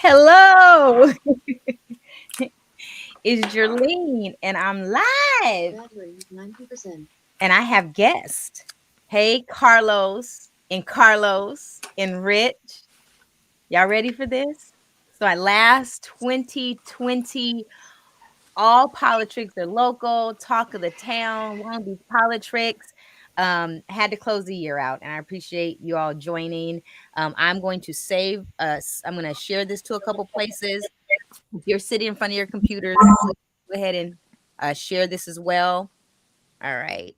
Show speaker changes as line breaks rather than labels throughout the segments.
Hello, it's Jerlene, and I'm live.
Battery 90%.
And I have guests. Hey, Carlos and Rich. Y'all ready for this? So, at last 2020, all politics are local, talk of the town, Long Beach politics. Had to close the year out, and I appreciate you all joining. I'm going to save us. I'm going to share this to a couple places. If you're sitting in front of your computers, please go ahead and share this as well. All right.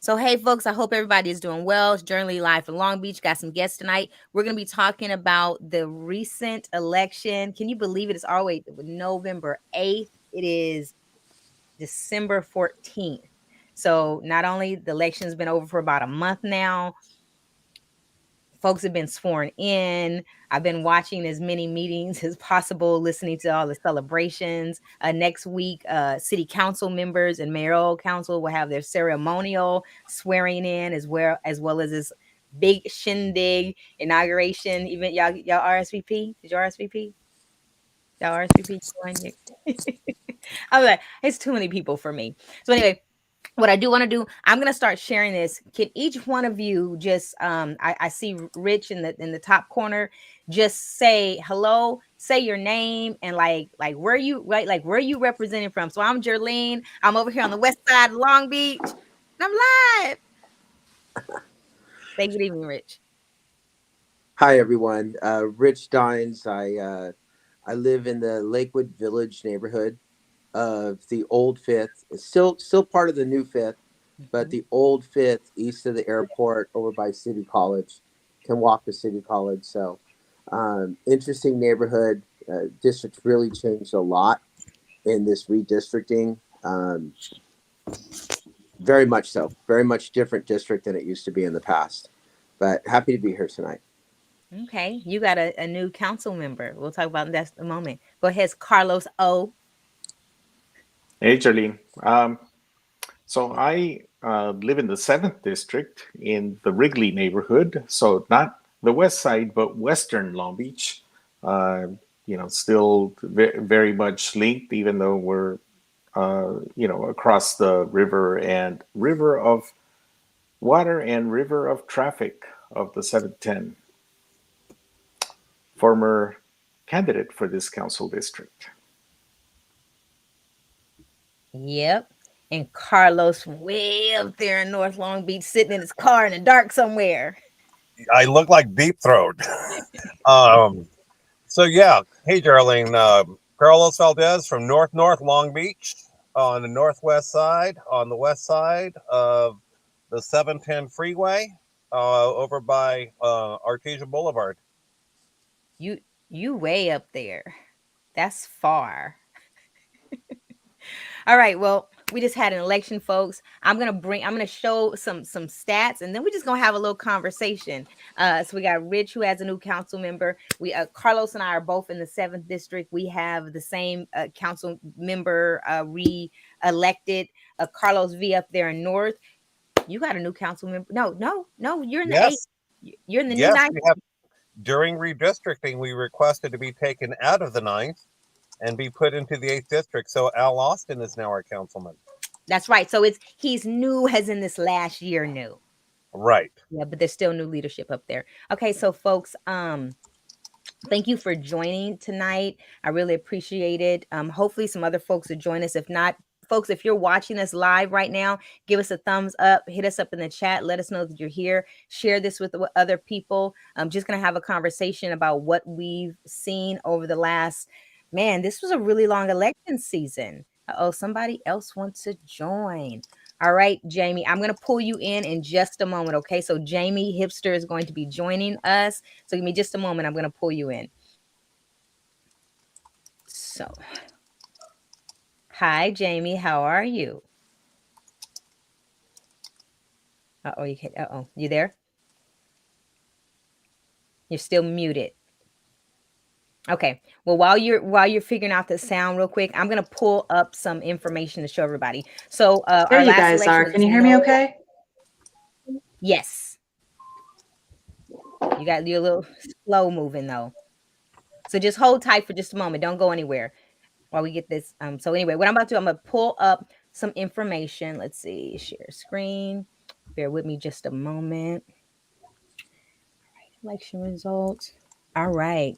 So, hey, folks, I hope everybody is doing well. It's Journey Live from Long Beach. Got some guests tonight. We're going to be talking about the recent election. Can you believe it? It's always November 8th. It is December 14th. So, not only the election's been over for about a month now, folks have been sworn in. I've been watching as many meetings as possible, listening to all the celebrations. Next week, city council members and mayoral council will have their ceremonial swearing in as well as this big shindig inauguration event. Y'all RSVP? Did you RSVP? Y'all RSVP? I was like, it's too many people for me. So anyway, what I do want to do, I'm gonna start sharing this. Can each one of you just I see Rich in the top corner, just say hello, say your name and like where you right, like where you representing from. So I'm Jerlene. I'm over here on the west side of Long Beach. And I'm live. Say good evening, Rich.
Hi everyone, Rich Dines. I live in the Lakewood Village neighborhood of the old Fifth. It's still part of the new Fifth, but
Mhm.
the old Fifth east of the airport, over by City College. Can walk to City College. So interesting neighborhood. District's really changed a lot in this redistricting. Very much so. Very much different district than it used to be in the past. But happy to be here tonight.
Okay, you got a new council member. We'll talk about that in a moment. Go ahead, Carlos O.
Hey, Jerlene. So I live in the 7th district in the Wrigley neighborhood. So not the west side, but western Long Beach. Uh, still very much linked, even though we're, across the river of water and river of traffic of the 710. Former candidate for this council district.
Yep. And Carlos way up there in North Long Beach, sitting in his car in the dark somewhere.
I look like Deep Throat. um, so yeah, hey Darlene, Carlos Valdez from North Long Beach on the northwest side, on the west side of the 710 freeway, over by Artesia Boulevard.
You way up there. That's far. All right. Well, we just had an election, folks. I'm gonna show some stats, and then we're just gonna have a little conversation. So we got Rich, who has a new council member. We Carlos and I are both in the 7th district. We have the same council member re-elected. Carlos V up there in North. You got a new council member. No, you're in the 8th.
Yes,
You're in the new
yes,
9th.
we have. During redistricting, we requested to be taken out of the ninth and be put into the 8th district. So Al Austin is now our councilman.
That's right. So he's new as in this last year new.
Right.
Yeah, but there's still new leadership up there. Okay, so folks, thank you for joining tonight. I really appreciate it. Hopefully some other folks will join us. If not, folks, if you're watching us live right now, give us a thumbs up, hit us up in the chat, let us know that you're here. Share this with other people. I'm just gonna have a conversation about what we've seen over the last, man, this was a really long election season. Oh, somebody else wants to join. All right, Jamie, I'm going to pull you in just a moment. Okay. So, Jamie Hipster is going to be joining us. So, give me just a moment. I'm going to pull you in. So, hi, Jamie. How are you? You can't. You there? You're still muted. Okay. Well, while you're figuring out the sound real quick, I'm gonna pull up some information to show everybody. So
There
our
you
last
guys are.
election
Can
was
you hear me okay?
Yes. You're a little slow moving though. So just hold tight for just a moment. Don't go anywhere while we get this. So anyway, what I'm about to do, I'm gonna pull up some information. Let's see, share screen. Bear with me just a moment. Election results. All right.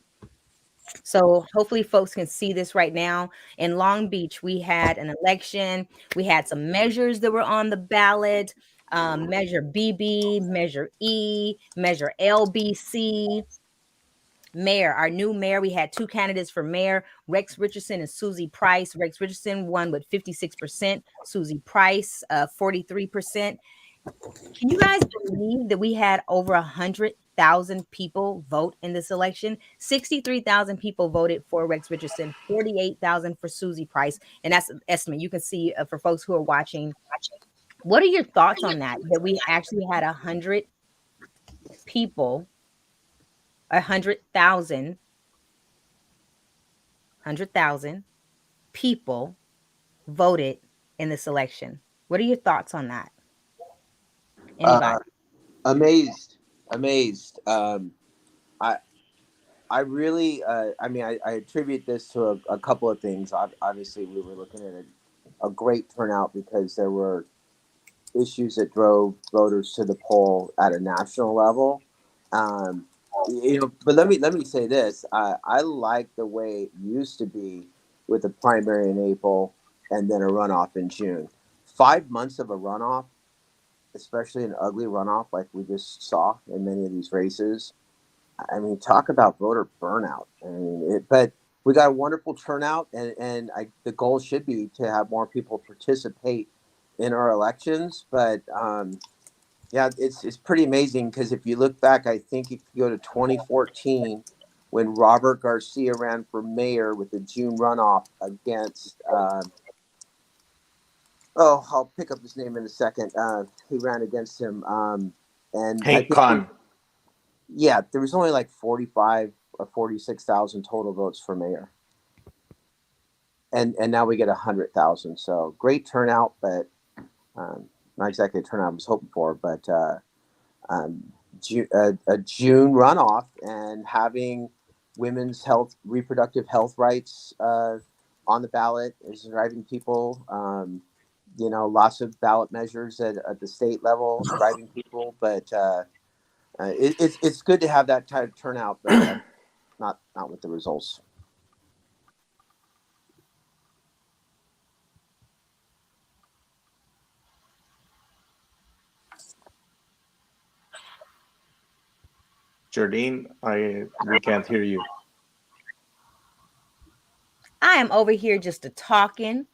So hopefully folks can see this right now. In Long Beach, we had an election. We had some measures that were on the ballot. Measure BB, Measure E, Measure LBC. Mayor, our new mayor, we had two candidates for mayor, Rex Richardson and Susie Price. Rex Richardson won with 56%, Susie Price 43%. Can you guys believe that we had over 100,000 people vote in this election? 63,000 people voted for Rex Richardson, 48,000 for Susie Price, and that's an estimate. You can see for folks who are watching. What are your thoughts on that? That we actually had 100 people, 100,000 people voted in this election. What are your thoughts on that?
Uh,
Anybody?
amazed, amazed. I I really, I mean, I attribute this to a couple of things. Obviously, we were looking at a great turnout because there were issues that drove voters to the poll at a national level. Um, but let me say this: I like the way it used to be with a primary in April and then a runoff in June. 5 months of a runoff, especially an ugly runoff like we just saw in many of these races. I mean, talk about voter burnout. I mean, but we got a wonderful turnout, and the goal should be to have more people participate in our elections. But yeah, it's pretty amazing because if you look back, I think if you go to 2014 when Robert Garcia ran for mayor with the June runoff against. Oh, I'll pick up his name in a second. He ran against him, and I
Hank
think
Kahn.
yeah, there was only like 45 or 46,000 total votes for mayor, and now we get 100,000. So great turnout, but not exactly a turnout I was hoping for. But a June runoff and having women's health, reproductive health rights on the ballot is driving people. Lots of ballot measures at the state level driving people, but it's good to have that type of turnout, but not with the results.
Jerlene, we can't hear you.
I am over here just a talking.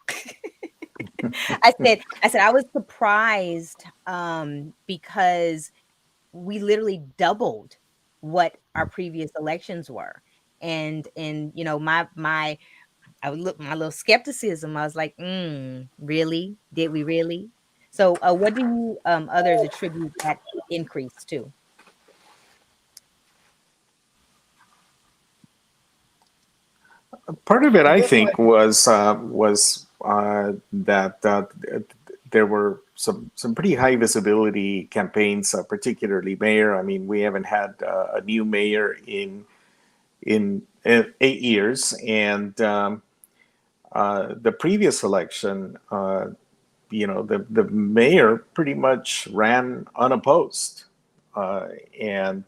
I said I was surprised because we literally doubled what our previous elections were. And I would look my little skepticism. I was like, really? Did we really? So what do you others attribute that increase to?
Part of it, I think, was that there were some pretty high visibility campaigns, particularly mayor. I mean, we haven't had a new mayor in 8 years, and the previous election, the mayor pretty much ran unopposed, and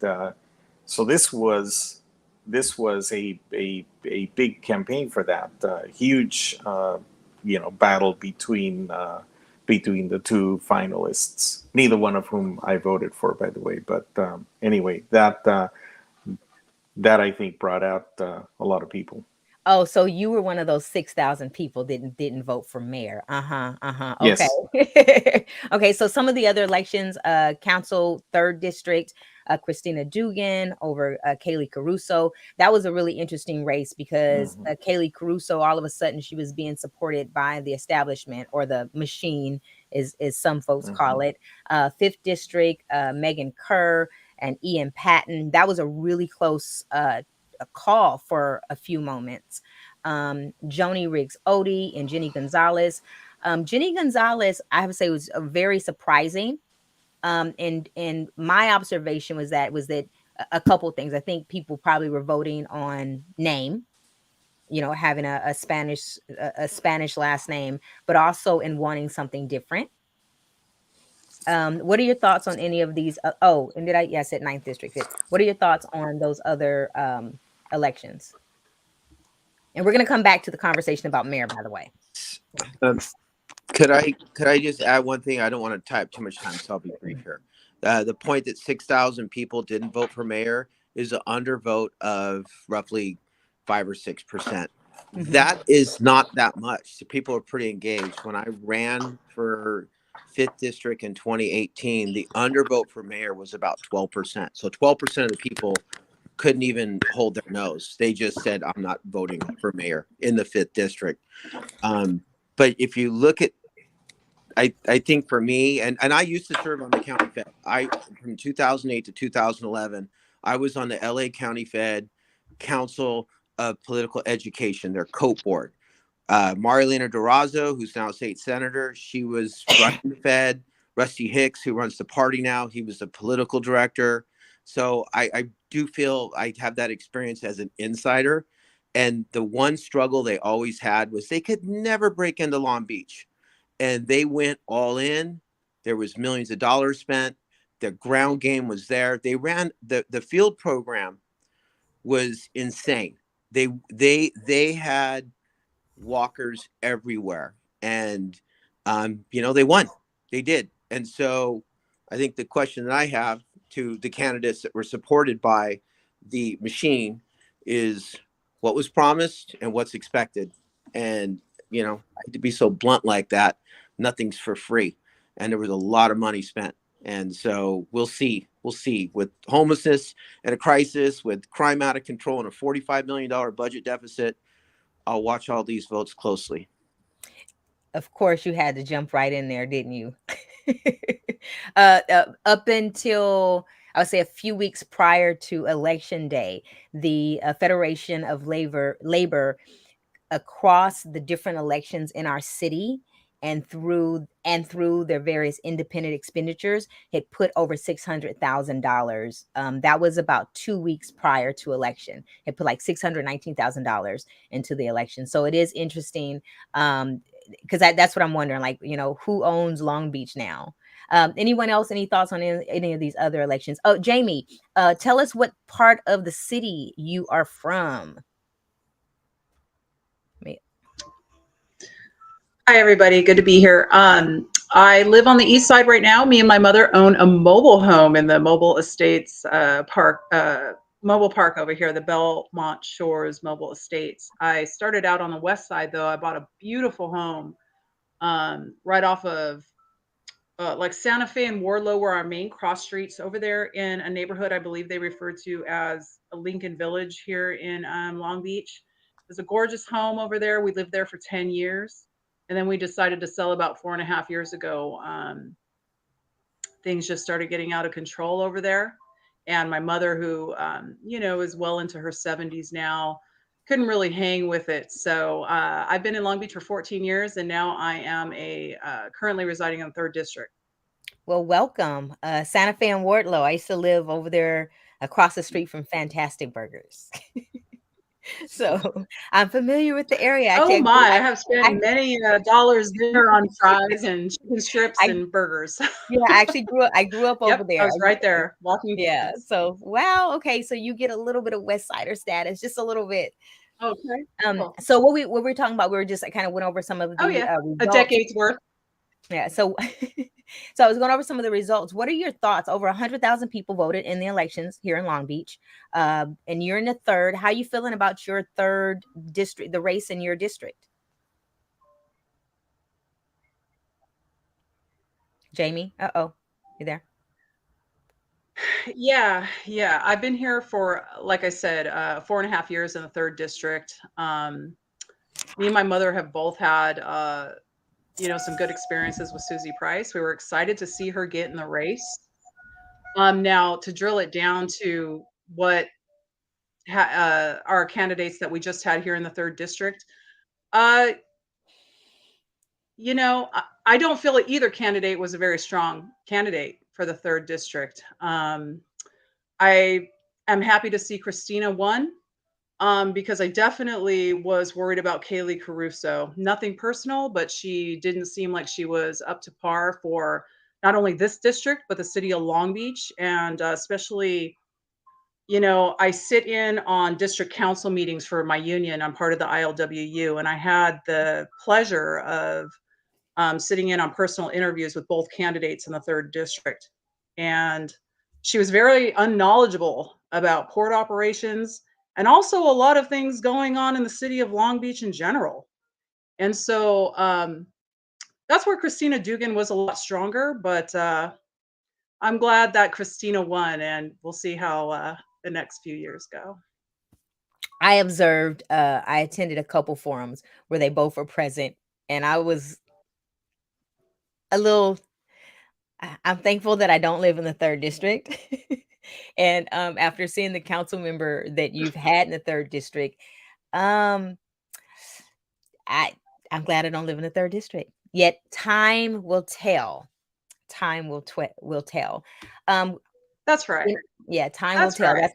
so this was a big campaign for that huge battle between the two finalists. Neither one of whom I voted for, by the way. But anyway, that I think brought out a lot of people.
Oh, so you were one of those 6,000 people didn't vote for mayor. Uh-huh, uh-huh.
Yes.
Okay. Okay, so some of the other elections, council 3rd district, Christina Dugan over Kaylee Caruso. That was a really interesting race because
Mhm.
Kaylee Caruso, all of a sudden, she was being supported by the establishment or the machine, is some folks call
Mhm.
it. 5th district, Megan Kerr and Ian Patton. That was a really close a call for a few moments. Joni Riggs Odie and Jenny Gonzalez. Jenny Gonzalez, I have to say, was very surprising. And my observation was that a couple things. I think people probably were voting on name, having a Spanish last name, but also in wanting something different. What are your thoughts on any of these? Oh, and did I? Yes, at ninth district. What are your thoughts on those other elections? And we're going to come back to the conversation about mayor, by the way.
Um, could I just add one thing? I don't want to tie up too much time, so I'll be brief here. The point that 6,000 people didn't vote for mayor is an undervote of roughly 5 or 6%.
Mhm.
That is not that much. So people are pretty engaged. When I ran for 5th district in 2018, the undervote for mayor was about 12%. So 12% of the people couldn't even hold their nose. They just said, I'm not voting for mayor in the 5th district. But if you look at, I think for me, and I used to serve on the county Fed. From 2008 to 2011, I was on the LA County Fed Council of Political Education, their COPE board. Marilena Durazo, who's now a state senator, she was running the Fed. Rusty Hicks, who runs the party now, he was the political director. So I do feel I have that experience as an insider. And the one struggle they always had was they could never break into Long Beach. And they went all in. There was millions of dollars spent. The ground game was there. They ran the field program was insane. They had walkers everywhere, and they won. They did. And so I think the question that I have to the candidates that were supported by the machine is what was promised and what's expected. And I hate to be so blunt like that, nothing's for free, and there was a lot of money spent. And so we'll see with homelessness and a crisis, with crime out of control and a $45 million budget deficit. I'll watch all these votes closely.
Of course, you had to jump right in there, didn't you? Up until I would say a few weeks prior to election day, the Federation of Labor across the different elections in our city and through their various independent expenditures had put over $600,000. That was about 2 weeks prior to election. It put like $619,000 into the election. So it is interesting, because that's what I'm wondering. Like, who owns Long Beach now? Anyone else? Any thoughts on any of these other elections? Oh, Jamie, tell us what part of the city you are from.
Hi, everybody. Good to be here. I live on the east side right now. Me and my mother own a mobile home in the Mobile Estates mobile park over here, the Belmont Shores Mobile Estates. I started out on the west side, though. I bought a beautiful home right off of like Santa Fe and Wardlow were our main cross streets over there in a neighborhood I believe they refer to as a Lincoln Village here in Long Beach. There's a gorgeous home over there. We lived there for 10 years. And then we decided to sell about 4.5 years ago. Things just started getting out of control over there. And my mother, who, is well into her 70s now, couldn't really hang with it. So I've been in Long Beach for 14 years, and now I am currently residing in the 3rd District.
Well, welcome. Santa Fe and Wardlow. I used to live over there across the street from Fantastic Burgers. So I'm familiar with the area. Actually,
Oh my, I have spent many dollars there on fries and chicken strips and burgers.
Yeah, I actually grew up over
Yep,
there.
I was right there walking.
Yeah. So wow. Okay. So you get a little bit of West Sider status, just a little bit.
Okay.
Cool. So what we were talking about, we were just I kind of went over some of the
a
results.
decade's worth.
Yeah. So so I was going over some of the results. What are your thoughts? Over 100,000 people voted in the elections here in Long Beach, and you're in the 3rd. How are you feeling about your 3rd district, the race in your district? Jamie, you there?
Yeah. I've been here for, like I said, 4.5 years in the 3rd District. Me and my mother have both had, some good experiences with Susie Price. We were excited to see her get in the race. Now, to drill it down to what our candidates that we just had here in the 3rd District, I don't feel that either candidate was a very strong candidate for the 3rd District. I am happy to see Christina won, because I definitely was worried about Kaylee Caruso. Nothing personal, but she didn't seem like she was up to par for not only this district, but the city of Long Beach. And especially, I sit in on district council meetings for my union. I'm part of the ILWU, and I had the pleasure of sitting in on personal interviews with both candidates in the third district. And she was very unknowledgeable about port operations and also a lot of things going on in the city of Long Beach in general. And so that's where Christina Dugan was a lot stronger. But I'm glad that Christina won, and we'll see how the next few years go.
I observed, I attended a couple forums where they both were present, and I was a little I'm thankful that I don't live in the third district. And after seeing the council member that you've had in the third district, um I I'm glad I don't live in the third district. Yet time will tell. Time will tell. Um
That's right.
yeah, time will
That's
tell.
right.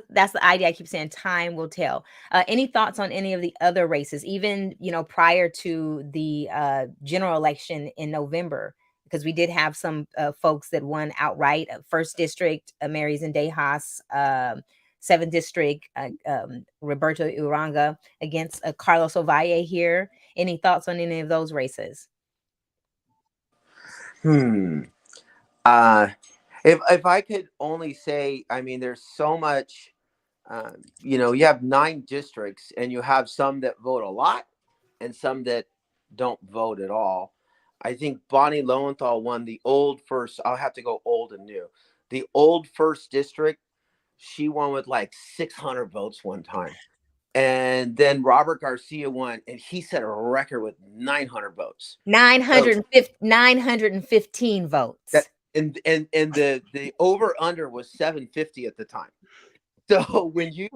That's the idea I keep saying. Time will tell. Any thoughts on any of the other races, even prior to the general election in November? Because we did have some folks that won outright. First district, Marys and Dejas. Seventh district, Roberto Uranga against Carlos Ovalle here. Any thoughts on any of those races?
Hmm. Uh, if I could only say, I mean, there's so much. You have 9 districts, and you have some that vote a lot, and some that don't vote at all. I think Bonnie Lowenthal won the old first. I'll have to go old and new. The old first district, she won with like 600 votes one time. And then Robert Garcia won, and he set a record with 900 votes.
915 votes.
And the over under was 750 at the time. So when you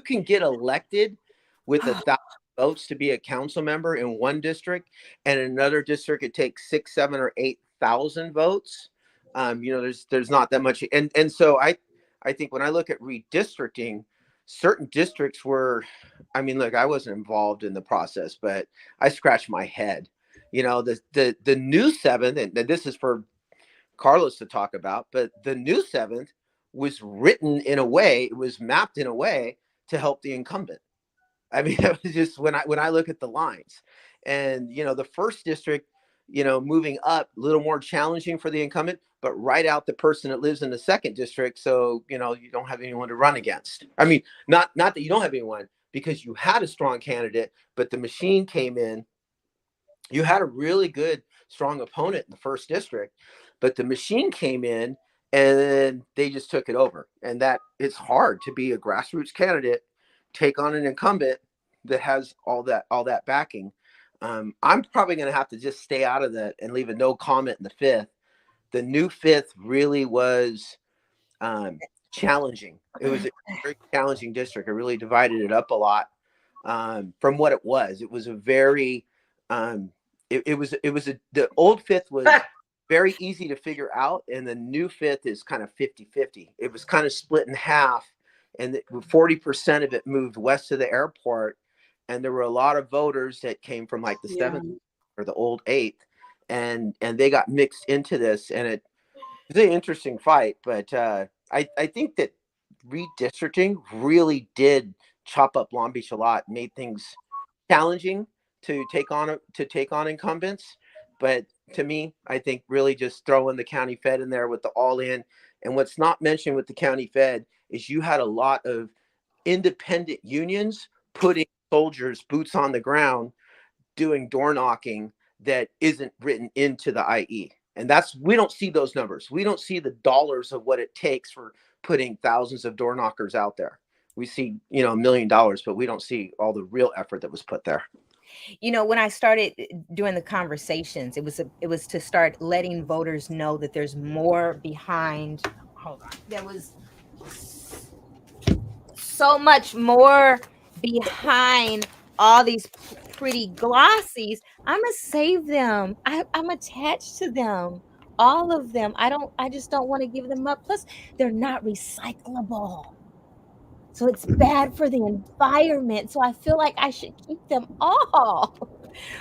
can get elected with 1,000 votes to be a council member in one district, and in another district it takes 6, 7, or 8,000 votes, there's not that much. And so I think when I look at redistricting, certain districts were, I mean, look, I wasn't involved in the process, but I scratched my head. The new seventh, and this is for Carlos to talk about, but the new seventh was written in a way, it was mapped in a way to help the incumbent. I mean, it was just when I look at the lines, and the first district, moving up, a little more challenging for the incumbent, but write out the person that lives in the second district, so you don't have anyone to run against. I mean, not that you don't have anyone, because you had a strong candidate, but the machine came in. You had a really good, strong opponent in the first district, but the machine came in and then they just took it over. And that it's hard to be a grassroots candidate, take on an incumbent that has all that backing. I'm probably going to have to just stay out of that and leave a no comment in the fifth. The new fifth really was challenging. It was a very challenging district. It really divided it up a lot from what it was. It was a very the old fifth was very easy to figure out, and the new fifth is kind of 50-50. It was kind of split in half, and 40% of it moved west of the airport, and there were a lot of voters that came from like the seventh or the old eighth, and they got mixed into this, and it was an interesting fight. But I think that redistricting really did chop up Long Beach a lot, made things challenging to take on incumbents. But to me, I think really just throwing the county fed in there with the all in. And what's not mentioned with the county fed is you had a lot of independent unions putting soldiers boots on the ground doing door knocking that isn't written into the IE. And we don't see those numbers. We don't see the dollars of what it takes for putting thousands of door knockers out there. We see, $1 million, but we don't see all the real effort that was put there.
When I started doing the conversations, it was to start letting voters know that there's more behind. Hold on. There was so much more behind all these pretty glossies. I'm gonna save them. I'm attached to them. All of them. I just don't want to give them up. Plus, they're not recyclable. So it's bad for the environment. So I feel like I should keep them all.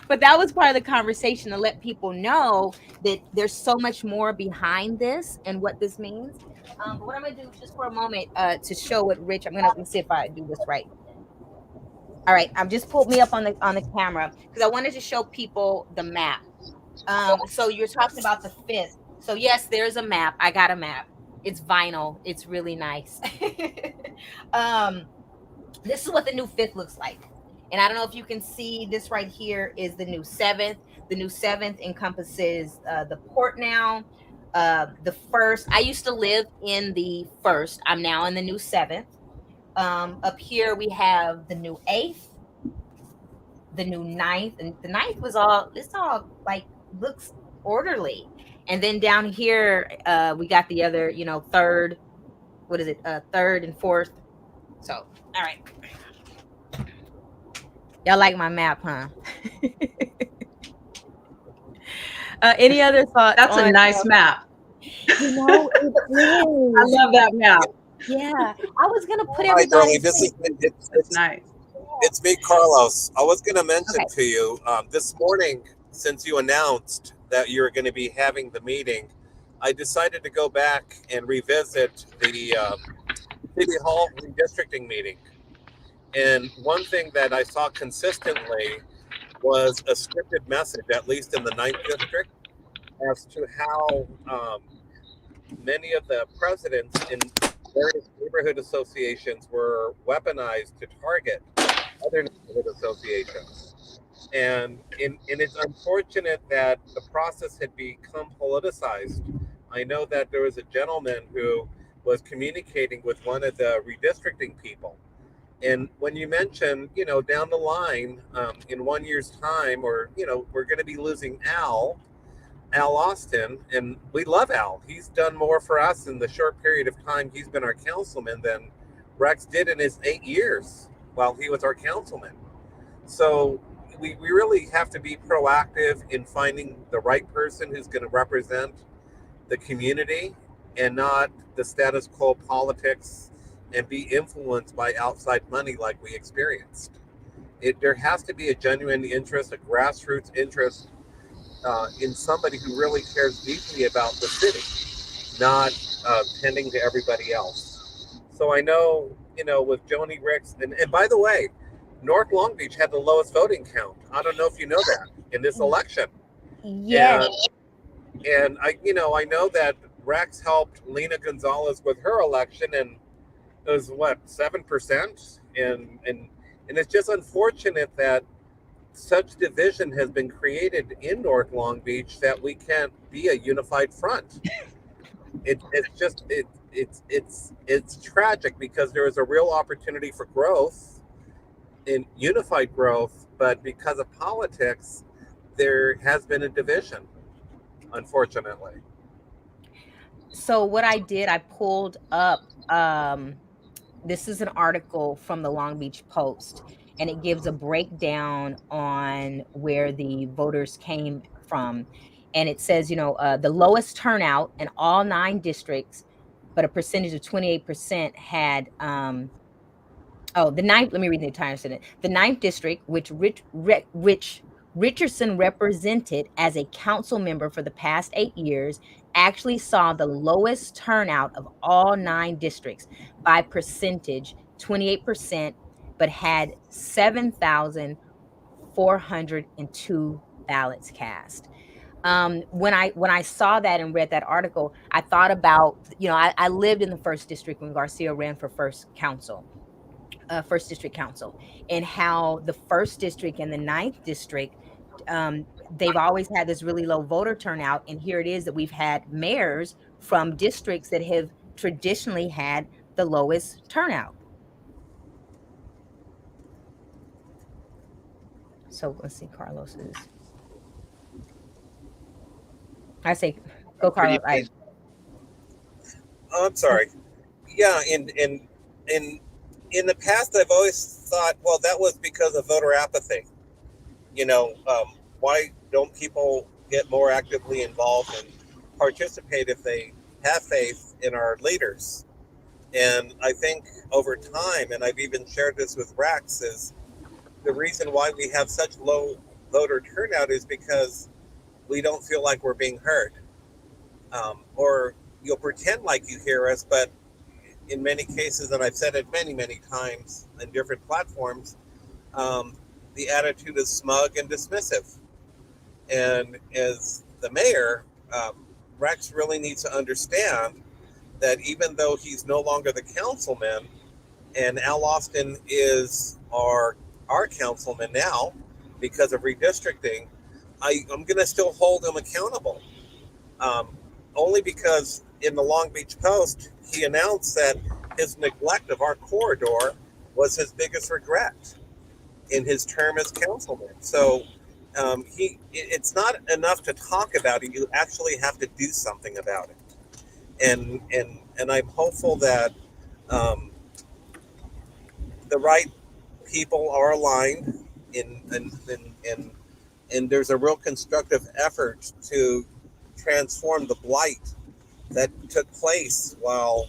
But that was part of the conversation to let people know that there's so much more behind this and what this means. But what I'm gonna do just for a moment to show what Rich, let me see if I do this right. All right, I've just pulled me up on the camera because I wanted to show people the map. So you're talking about the fifth. So yes, there's a map. I got a map. It's vinyl. It's really nice. um, this is what the new fifth looks like. And I don't know if you can see this right here is the new seventh. The new seventh encompasses the port now. The first, I used to live in the first. I'm now in the new seventh. Up here we have the new eighth, the new ninth, and the ninth was all, it's all like looks orderly. And then down here, we got the other, third, what is it? Third and fourth. So, all right. Y'all like my map, huh? Any other thoughts
That's a
on,
nice map.
it
I
is.
love that map.
Yeah. I was gonna put
Hi,
everybody.
Darlene. This is
That's nice.
it's me, Carlos. I was going to mention
Okay.
to you this morning, since you announced that you were going to be having the meeting, I decided to go back and revisit the City Hall redistricting meeting. And one thing that I saw consistently was a scripted message, at least in the ninth district, as to how many of the presidents in various neighborhood associations were weaponized to target other neighborhood associations. And it's unfortunate that the process had become politicized. I know that there was a gentleman who was communicating with one of the redistricting people. And when you mention, down the line, in 1 year's time, or, we're going to be losing Al Austin, and we love Al. He's done more for us in the short period of time he's been our councilman than Rex did in his 8 years while he was our councilman. So we really have to be proactive in finding the right person who's going to represent the community and not the status quo politics and be influenced by outside money like we experienced. There has to be a genuine interest, a grassroots interest in somebody who really cares deeply about the city, not tending to everybody else. So I know, with Joni Ricks, and by the way, North Long Beach had the lowest voting count. I don't know if you know that in this election.
Yes.
And I know that Rex helped Lena Gonzalez with her election, and it was what, 7%, and it's just unfortunate that such division has been created in North Long Beach that we can't be a unified front. It's tragic because there is a real opportunity for growth, in unified growth, but because of politics, there has been a division, unfortunately.
So what I did, I pulled up this is an article from the Long Beach Post, and it gives a breakdown on where the voters came from. And it says, the lowest turnout in all 9 districts, but a percentage of 28% had oh, the ninth. Let me read the entire sentence. The ninth district, which Richardson represented as a council member for the past 8 years, actually saw the lowest turnout of all 9 districts by percentage, 28%, but had 7,402 ballots cast. When I saw that and read that article, I thought about, I lived in the first district when Garcia ran for first district council, and how the first district and the ninth district, they've always had this really low voter turnout. And here it is that we've had mayors from districts that have traditionally had the lowest turnout. So let's see, Carlos's. I say, go Carlos.
Oh, I'm sorry. Yeah, in the past, I've always thought, well, that was because of voter apathy. Why don't people get more actively involved and participate if they have faith in our leaders? And I think over time, and I've even shared this with Rex, is the reason why we have such low voter turnout is because we don't feel like we're being heard. Or you'll pretend like you hear us, but in many cases, and I've said it many, many times in different platforms, um, the attitude is smug and dismissive. And as the mayor, Rex really needs to understand that even though he's no longer the councilman, and Al Austin is our councilman now because of redistricting, I'm going to still hold him accountable. Um, Only because in the Long Beach Post, he announced that his neglect of our corridor was his biggest regret in his term as councilman. So it's not enough to talk about it. You actually have to do something about it. And I'm hopeful that um, the right people are aligned and there's a real constructive effort to transform the blight that took place while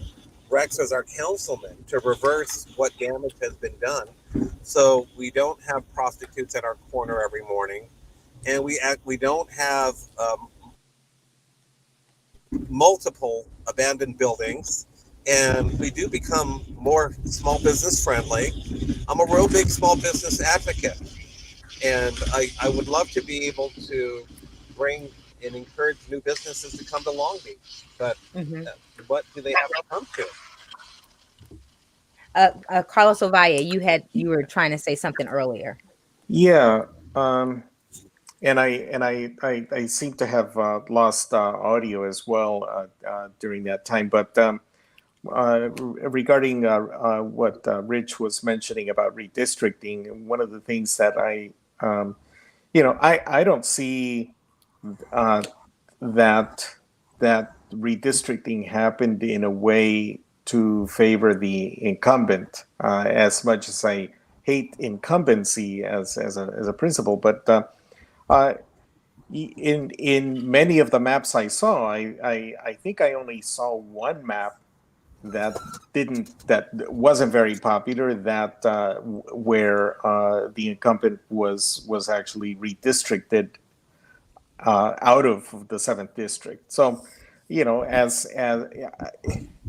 Rex was our councilman to reverse what damage has been done. So we don't have prostitutes at our corner every morning, and we don't have multiple abandoned buildings, and we do become more small business friendly. I'm a real big small business advocate, and I would love to be able to bring and encourage new businesses to come to Long Beach, but
Mhm.
uh, what do they have to come to?
Carlos Ovaya, you were trying to say something earlier.
Yeah, um, and I seem to have lost audio as well during that time. But regarding what Rich was mentioning about redistricting, one of the things that um, I don't see uh, that redistricting happened in a way to favor the incumbent. As much as I hate incumbency as a principle, but uh, in many of the maps I saw, I think I only saw one map that wasn't very popular, that where the incumbent was actually redistricted out of the seventh district. So, as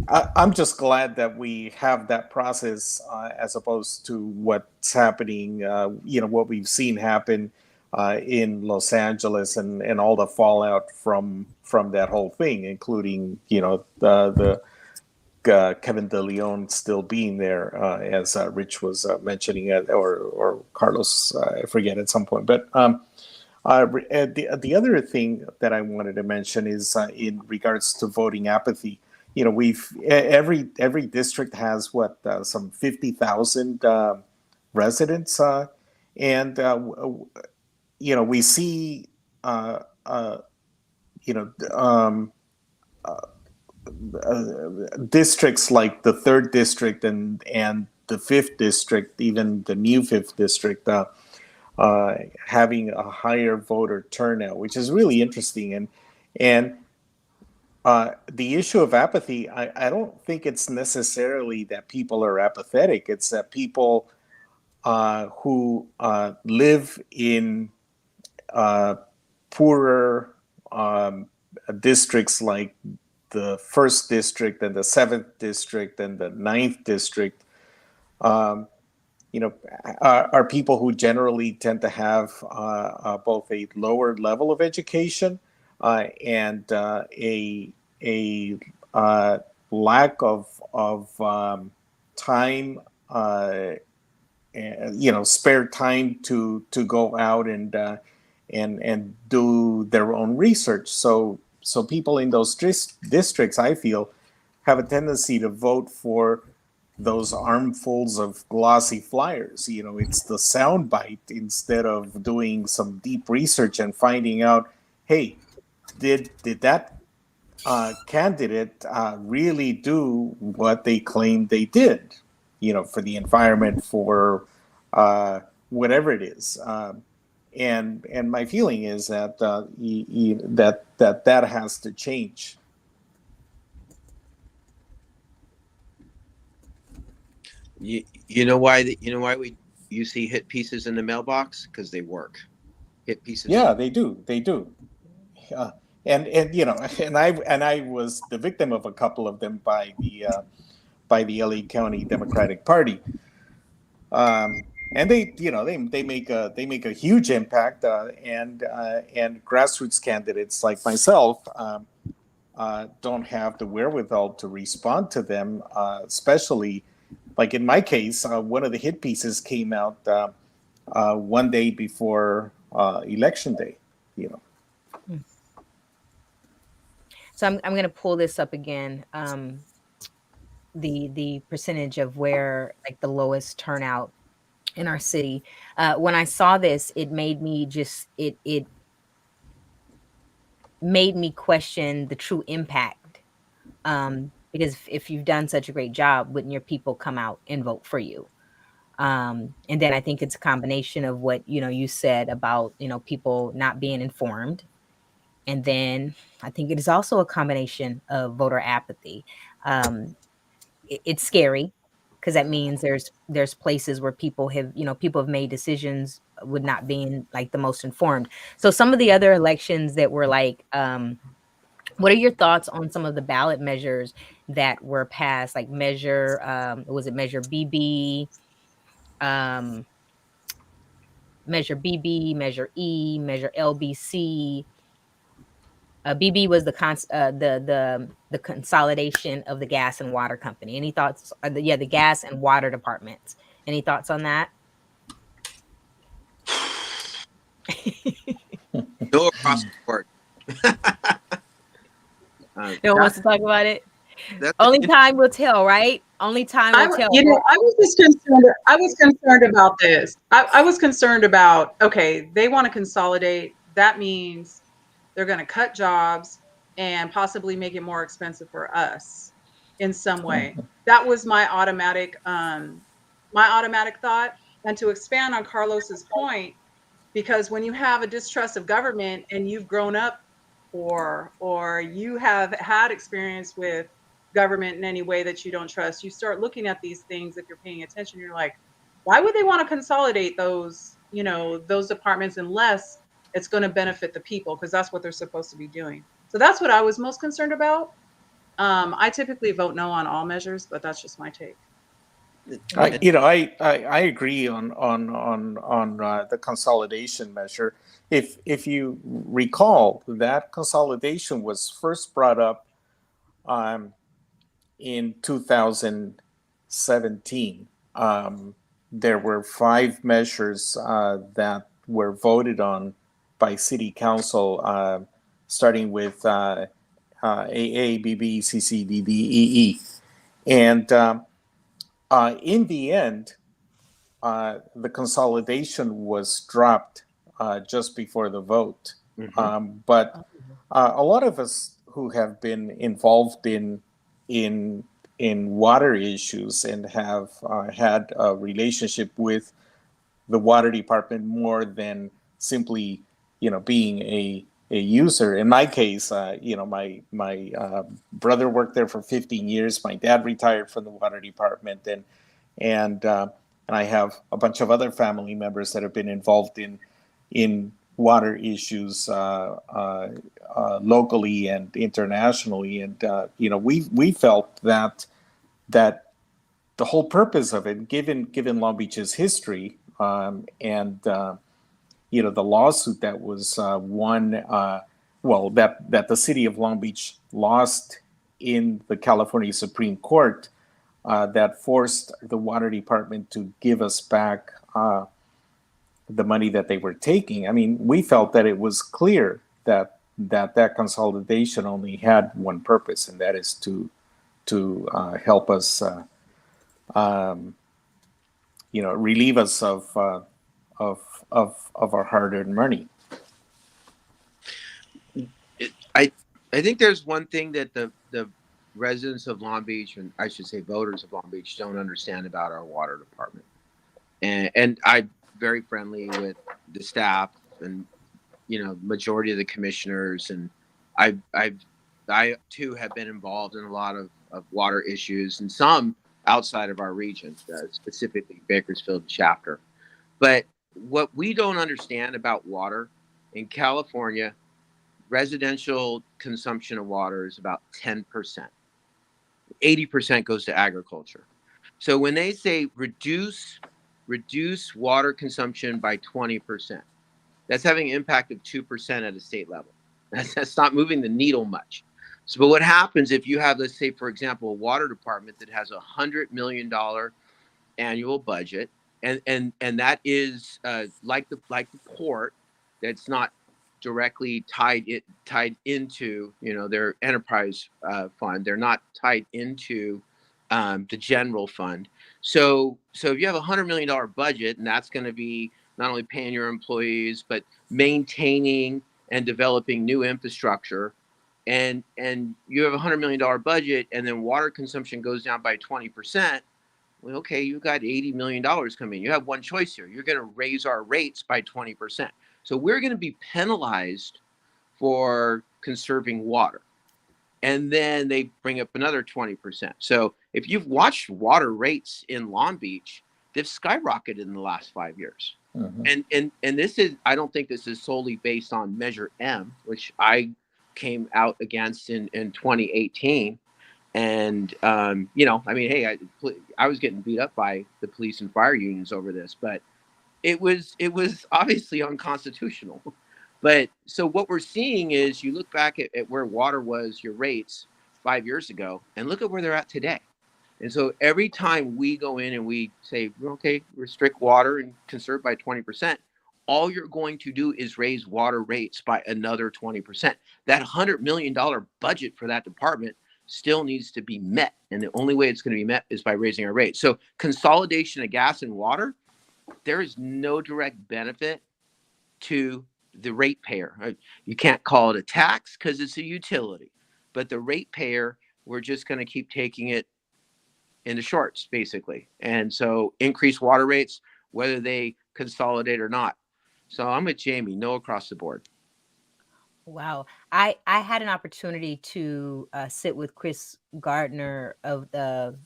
I'm just glad that we have that process as opposed to what's happening. What we've seen happen in Los Angeles and all the fallout from that whole thing, including the Kevin De Leon still being there, as Rich was mentioning, or Carlos, I forget at some point, but. The other thing that I wanted to mention is in regards to voting apathy. Every district has what, some 50,000 residents, and we see uh, uh, you know um, districts like the third district and the fifth district, even the new fifth district. Having a higher voter turnout, which is really interesting. And the issue of apathy, I don't think it's necessarily that people are apathetic. It's that people who live in uh, poorer districts like the first district and the seventh district and the ninth district, um, are people who generally tend to have both a lower level of education and a lack of time, spare time to go out and do their own research. So people in those districts, I feel, have a tendency to vote for those armfuls of glossy flyers. It's the soundbite instead of doing some deep research and finding out, hey, did that candidate really do what they claimed they did? For the environment, for uh, whatever it is. And my feeling is that that has to change.
You know why you see hit pieces in the mailbox? Because they work. Hit pieces.
Yeah, they do. They do. Uh, and and I was the victim of a couple of them by the LA County Democratic Party. And they make a huge impact, and grassroots candidates like myself don't have the wherewithal to respond to them, especially like in my case, one of the hit pieces came out one day before election day. You know.
So I'm going to pull this up again. The percentage of where like the lowest turnout in our city. When I saw this, it made me just it made me question the true impact. Because if you've done such a great job, wouldn't your people come out and vote for you? And then I think it's a combination of what you said about people not being informed, and then I think it is also a combination of voter apathy. It's scary because that means there's places where people have made decisions with not being like the most informed. So some of the other elections that were like, what are your thoughts on some of the ballot measures that were passed, like was it Measure BB, um, Measure BB, Measure E, Measure LBC? BB was the consolidation of the gas and water company. Any thoughts? The gas and water departments. Any thoughts on that?
Go across the board.
No one wants to talk about it.
That's
Only time will tell, right? Only time will tell.
I was just concerned. I was concerned about this. I was concerned about, okay, they want to consolidate. That means they're going to cut jobs and possibly make it more expensive for us in some way. That was my automatic thought. And to expand on Carlos's point, because when you have a distrust of government and you've grown up or you have had experience with government in any way that you don't trust, you start looking at these things. If you're paying attention, you're like, why would they want to consolidate those departments unless it's going to benefit the people? Because that's what they're supposed to be doing. So that's what I was most concerned about. I typically vote no on all measures, but that's just my take.
I agree on the consolidation measure. If you recall, that consolidation was first brought up in 2017. There were 5 measures that were voted on by City Council, starting with AA, BB, CC, DD, EE, and in the end, the consolidation was dropped just before the vote. But a lot of us who have been involved in water issues and have had a relationship with the water department more than simply being a user. In my case, my brother worked there for 15 years. My dad retired from the water department, and I have a bunch of other family members that have been involved in water issues locally and internationally. And we felt that the whole purpose of it, given Long Beach's history, and the lawsuit that was won, that the city of Long Beach lost in the California Supreme Court, that forced the water department to give us back the money that they were taking. I mean, we felt that it was clear that consolidation only had one purpose, and that is to help us, relieve us of our hard-earned money.
I think there's one thing that the residents of Long Beach, and I should say voters of Long Beach, don't understand about our water department. And I'm very friendly with the staff and majority of the commissioners, and I too have been involved in a lot of water issues, and some outside of our region, specifically Bakersfield chapter. But what we don't understand about water in California, residential consumption of water is about 10%. 80% goes to agriculture. So when they say reduce water consumption by 20%, that's having an impact of 2% at a state level. That's not moving the needle much. So, but what happens if you have, let's say, for example, a water department that has $100 million annual budget, and that is like the port, that's not directly tied into their enterprise fund. They're not tied into the general fund. So if you have $100 million budget, and that's going to be not only paying your employees but maintaining and developing new infrastructure, and you have $100 million budget, and then water consumption goes down by 20%. Well, okay, you got $80 million coming in. You have one choice here. You're going to raise our rates by 20%. So we're going to be penalized for conserving water. And then they bring up another 20%. So if you've watched water rates in Long Beach, they've skyrocketed in the last 5 years. And this is, I don't think this is solely based on Measure M, which I came out against in 2018. And I mean, hey, I was getting beat up by the police and fire unions over this, but it was obviously unconstitutional. But so what we're seeing is, you look back at where water was, your rates 5 years ago, and look at where they're at today. And so every time we go in and we say, okay, restrict water and conserve by 20%, all you're going to do is raise water rates by another 20%. That $100 million budget for that department still needs to be met. And the only way it's going to be met is by raising our rates. So consolidation of gas and water, there is no direct benefit to the ratepayer. You can't call it a tax because it's a utility, but the ratepayer, we're just going to keep taking it into shorts, basically. And so increase water rates, whether they consolidate or not. So I'm with Jamie, no across the board.
Wow. I had an opportunity to sit with Chris Gardner of the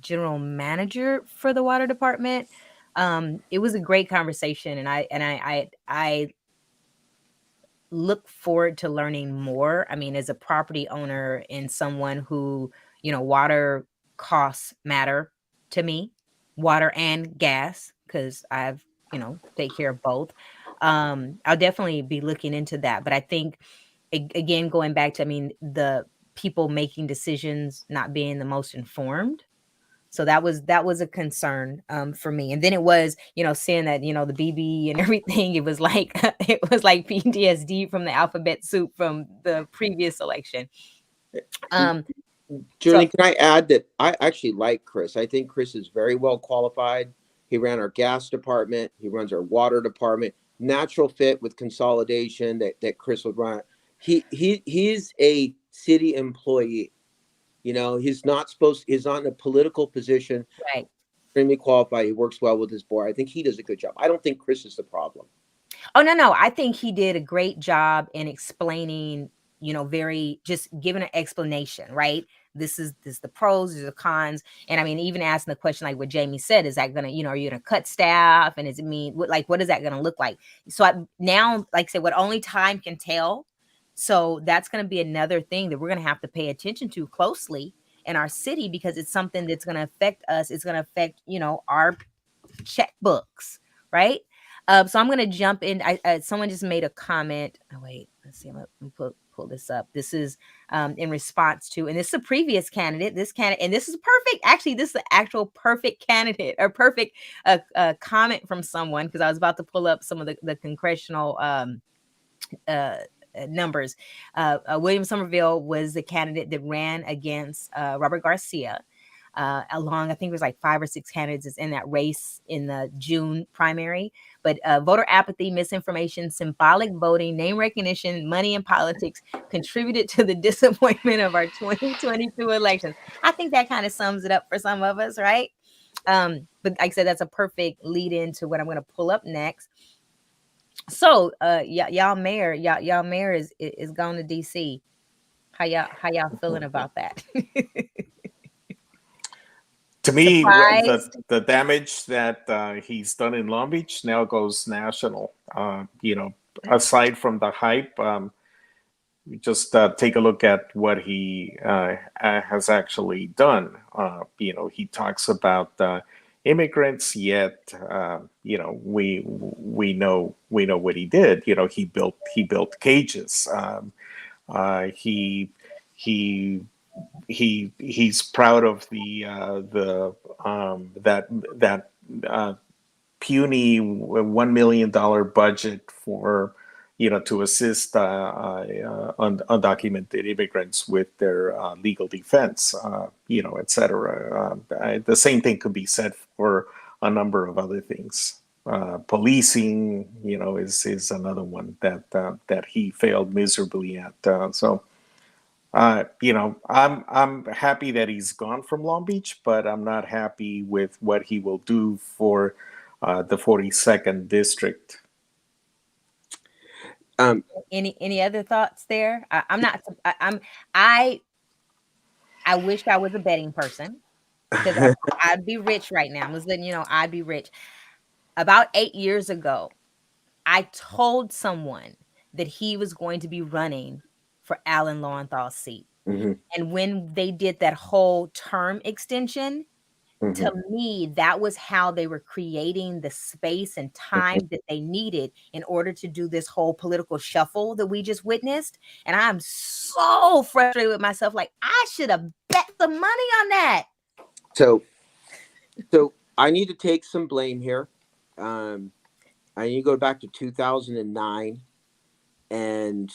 general manager for the water department. It was a great conversation, and I look forward to learning more. I mean, as a property owner and someone who, water costs matter to me, water and gas, because I've, take care of both. I'll definitely be looking into that. But I think, again, going back to, I mean, the people making decisions not being the most informed. So that was a concern for me. And then it was, seeing that, the BB and everything, it was like it was like PTSD from the alphabet soup from the previous election. Um so
Jerlene, can I add that I actually like Chris? I think Chris is very well qualified. He ran our gas department. He runs our water department. Natural fit with consolidation that Chris would run. He's a city employee. He's not in a political position.
right.
Extremely qualified. He works well with his board. I think he does a good job. I don't think Chris is the problem.
Oh, no. I think he did a great job in explaining, very just giving an explanation, right? This the pros, these are the cons. And I mean, even asking the question like what Jamie said, is that gonna, are you gonna cut staff? And does it mean what is that gonna look like? So now, like I said, what only time can tell. So that's gonna be another thing that we're gonna have to pay attention to closely in our city, because it's something that's gonna affect us. It's gonna affect, our checkbooks, right? So I'm going to jump in. Someone just made a comment. Oh, wait, let's see. I'm going to pull this up. This is in response to, and this is a previous candidate. This candidate, and this is perfect. Actually, this is the actual perfect candidate or perfect comment from someone, because I was about to pull up some of the congressional numbers. William Somerville was the candidate that ran against Robert Garcia. Along, I think it was like 5 or 6 candidates in that race in the June primary. But voter apathy, misinformation, symbolic voting, name recognition, money in politics contributed to the disappointment of our 2022 elections. I think that kind of sums it up for some of us, right? But like I said, that's a perfect lead into what I'm going to pull up next. So, y'all mayor is going to DC. How y'all feeling about that?
To me,
surprised.
the damage that he's done in Long Beach now goes national. Aside from the hype, just take a look at what he has actually done. He talks about immigrants, yet we know what he did. He built cages. He's proud of the that uh, puny $1 million budget for to assist undocumented immigrants with their legal defense, etc. The same thing could be said for a number of other things. Policing, is another one that he failed miserably at. I'm happy that he's gone from Long Beach, but I'm not happy with what he will do for the 42nd district.
Any other thoughts there? I'm not. I wish I was a betting person because I'd be rich right now. I'm just letting you know I'd be rich. About 8 years ago, I told someone that he was going to be running for Alan Lawenthal's seat.
Mm-hmm.
And when they did that whole term extension,
Mm-hmm.
to me, that was how they were creating the space and time that they needed in order to do this whole political shuffle that we just witnessed. And I'm so frustrated with myself. Like, I should have bet the money on that.
So I need to take some blame here. I need to go back to 2009, and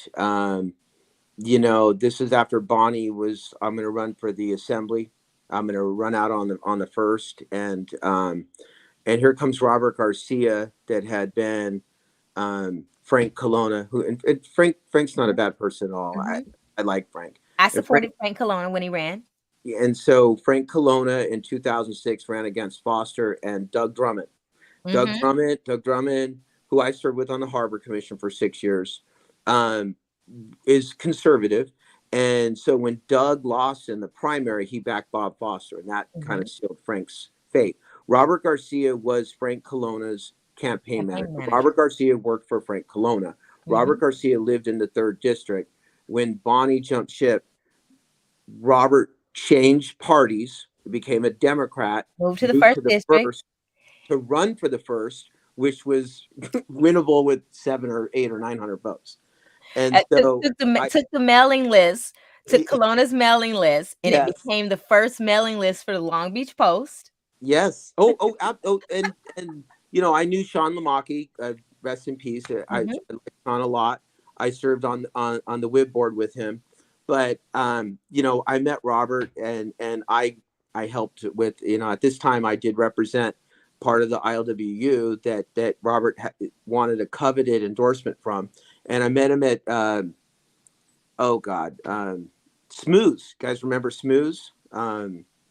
this is after Bonnie was. I'm going to run for the assembly. I'm going to run out on the first, and here comes Robert Garcia, that had been Frank Colonna, who and Frank's not a bad person at all.
Mm-hmm.
I like Frank.
I supported Frank Colonna when he ran.
And so Frank Colonna in 2006 ran against Foster and Doug Drummond.
Mm-hmm.
Doug Drummond, who I served with on the Harbor Commission for 6 years, is conservative. And so when Doug lost in the primary, he backed Bob Foster, and that kind of sealed Frank's fate. Robert Garcia was Frank Colonna's campaign manager. Robert Garcia worked for Frank Colonna. Mm-hmm. Robert Garcia lived in the 3rd district. When Bonnie jumped ship, Robert changed parties, became a Democrat,
moved to the 1st district
to run for the 1st, which was winnable with 700 or 800 or 900 votes. And so
took the mailing list, took Colonna's mailing list, and it became the first mailing list for the Long Beach Post.
Yes. And I knew Sean Lamaki, rest in peace. I like Sean a lot. I served on the WIB board with him. But I met Robert, and I helped with, at this time I did represent part of the ILWU that Robert wanted a coveted endorsement from, and I met him at Smooth's. Guys, remember Smooth's?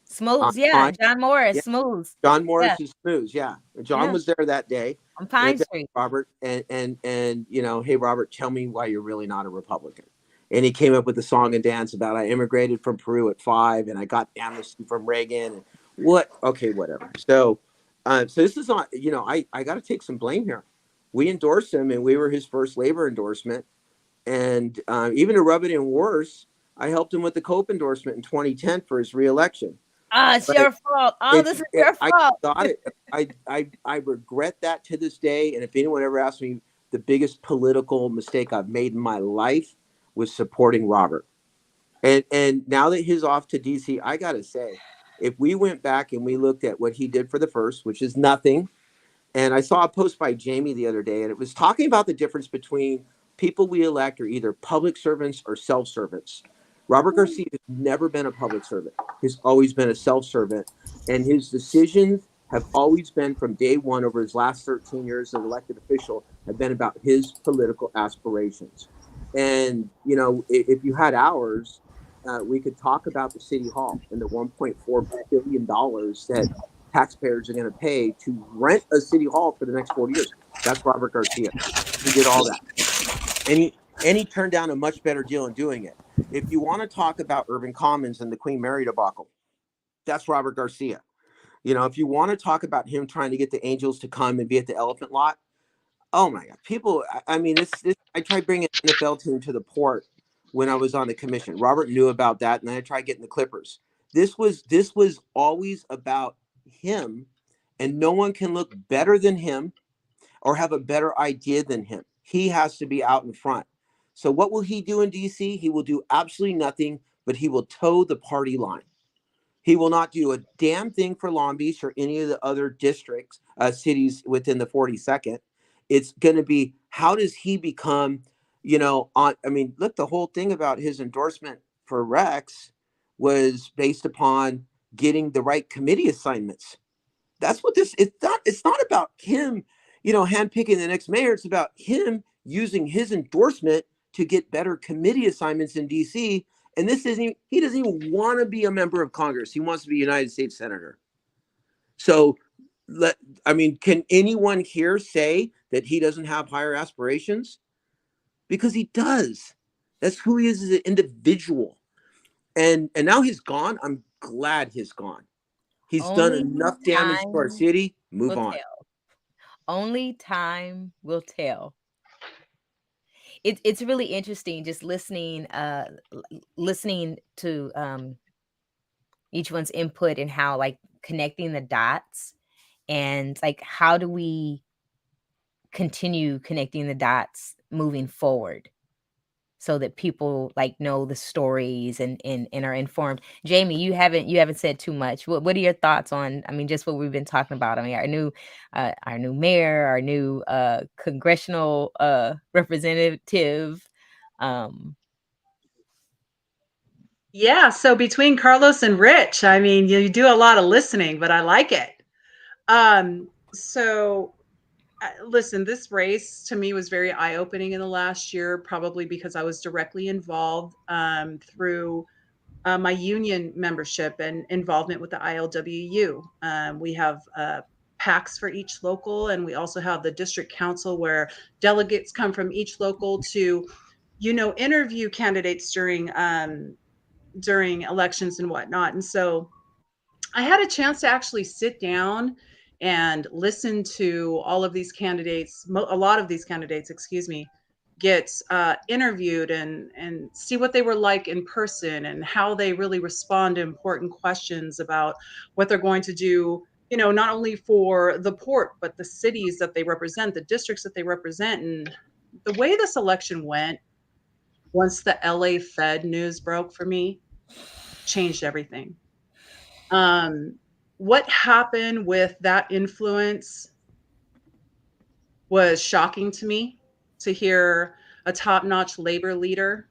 Smooth's, yeah. John Morris,
yeah.
Smooth's.
John Morris is Smooth's, yeah. John was there that day
on Pine Street.
Robert, and hey Robert, tell me why you're really not a Republican. And he came up with a song and dance about I immigrated from Peru at 5 and I got amnesty from Reagan and whatever. So this is not, I got to take some blame here. We endorsed him, and we were his first labor endorsement. And even to rub it in worse, I helped him with the Cope endorsement in 2010 for his reelection.
It's your fault. This is your fault.
I regret that to this day. And if anyone ever asks me, the biggest political mistake I've made in my life was supporting Robert. And now that he's off to DC, I got to say, if we went back and we looked at what he did for the 1st, which is nothing. And I saw a post by Jamie the other day, and it was talking about the difference between people we elect are either public servants or self-servants. Robert Garcia has never been a public servant. He's always been a self-servant. And his decisions have always been, from day one over his last 13 years as an elected official, have been about his political aspirations. And, if you had hours, we could talk about the city hall and the $1.4 billion that taxpayers are going to pay to rent a city hall for the next 40 years. That's Robert Garcia. He did all that. And he turned down a much better deal in doing it. If you want to talk about Urban Commons and the Queen Mary debacle, that's Robert Garcia. You know, if you want to talk about him trying to get the Angels to come and be at the Elephant Lot, oh my God, people! I mean, this. I tried bringing an NFL team to the port when I was on the commission. Robert knew about that, and then I tried getting the Clippers. This was always about him, and no one can look better than him or have a better idea than him. He has to be out in front. So what will he do in DC? He will do absolutely nothing, but he will toe the party line. He will not do a damn thing for Long Beach or any of the other districts, cities within the 42nd. It's going to be, how does he become, I mean, look, the whole thing about his endorsement for Rex was based upon getting the right committee assignments. That's what this, it's not about him, handpicking the next mayor. It's about him using his endorsement to get better committee assignments in DC. And he doesn't even want to be a member of Congress. He wants to be a United States Senator. So I mean, can anyone here say that he doesn't have higher aspirations? Because he does. That's who he is as an individual. And now he's gone. I'm glad he's gone. He's done
Only
enough damage to our
time
city. Move
will
on.
tell. Only time will tell. It's really interesting just listening to each one's input and how, like, connecting the dots, and like, how do we continue connecting the dots moving forward so that people, like, know the stories and are informed. Jamie, you haven't said too much. What are your thoughts on, I mean, just what we've been talking about? I mean, our new mayor, our new congressional representative. Um,
Yeah, so between Carlos and Rich, I mean, you do a lot of listening, but I like it. So listen, this race to me was very eye-opening in the last year, probably because I was directly involved through my union membership and involvement with the ILWU. We have PACs for each local, and we also have the district council where delegates come from each local to, interview candidates during elections and whatnot. And so I had a chance to actually sit down and listen to all of these candidates, a lot of these candidates, excuse me, get interviewed and see what they were like in person and how they really respond to important questions about what they're going to do, not only for the port, but the cities that they represent, the districts that they represent. And the way this election went, once the LA Fed news broke for me, changed everything. Um, what happened with that influence was shocking to me, to hear a top-notch labor leader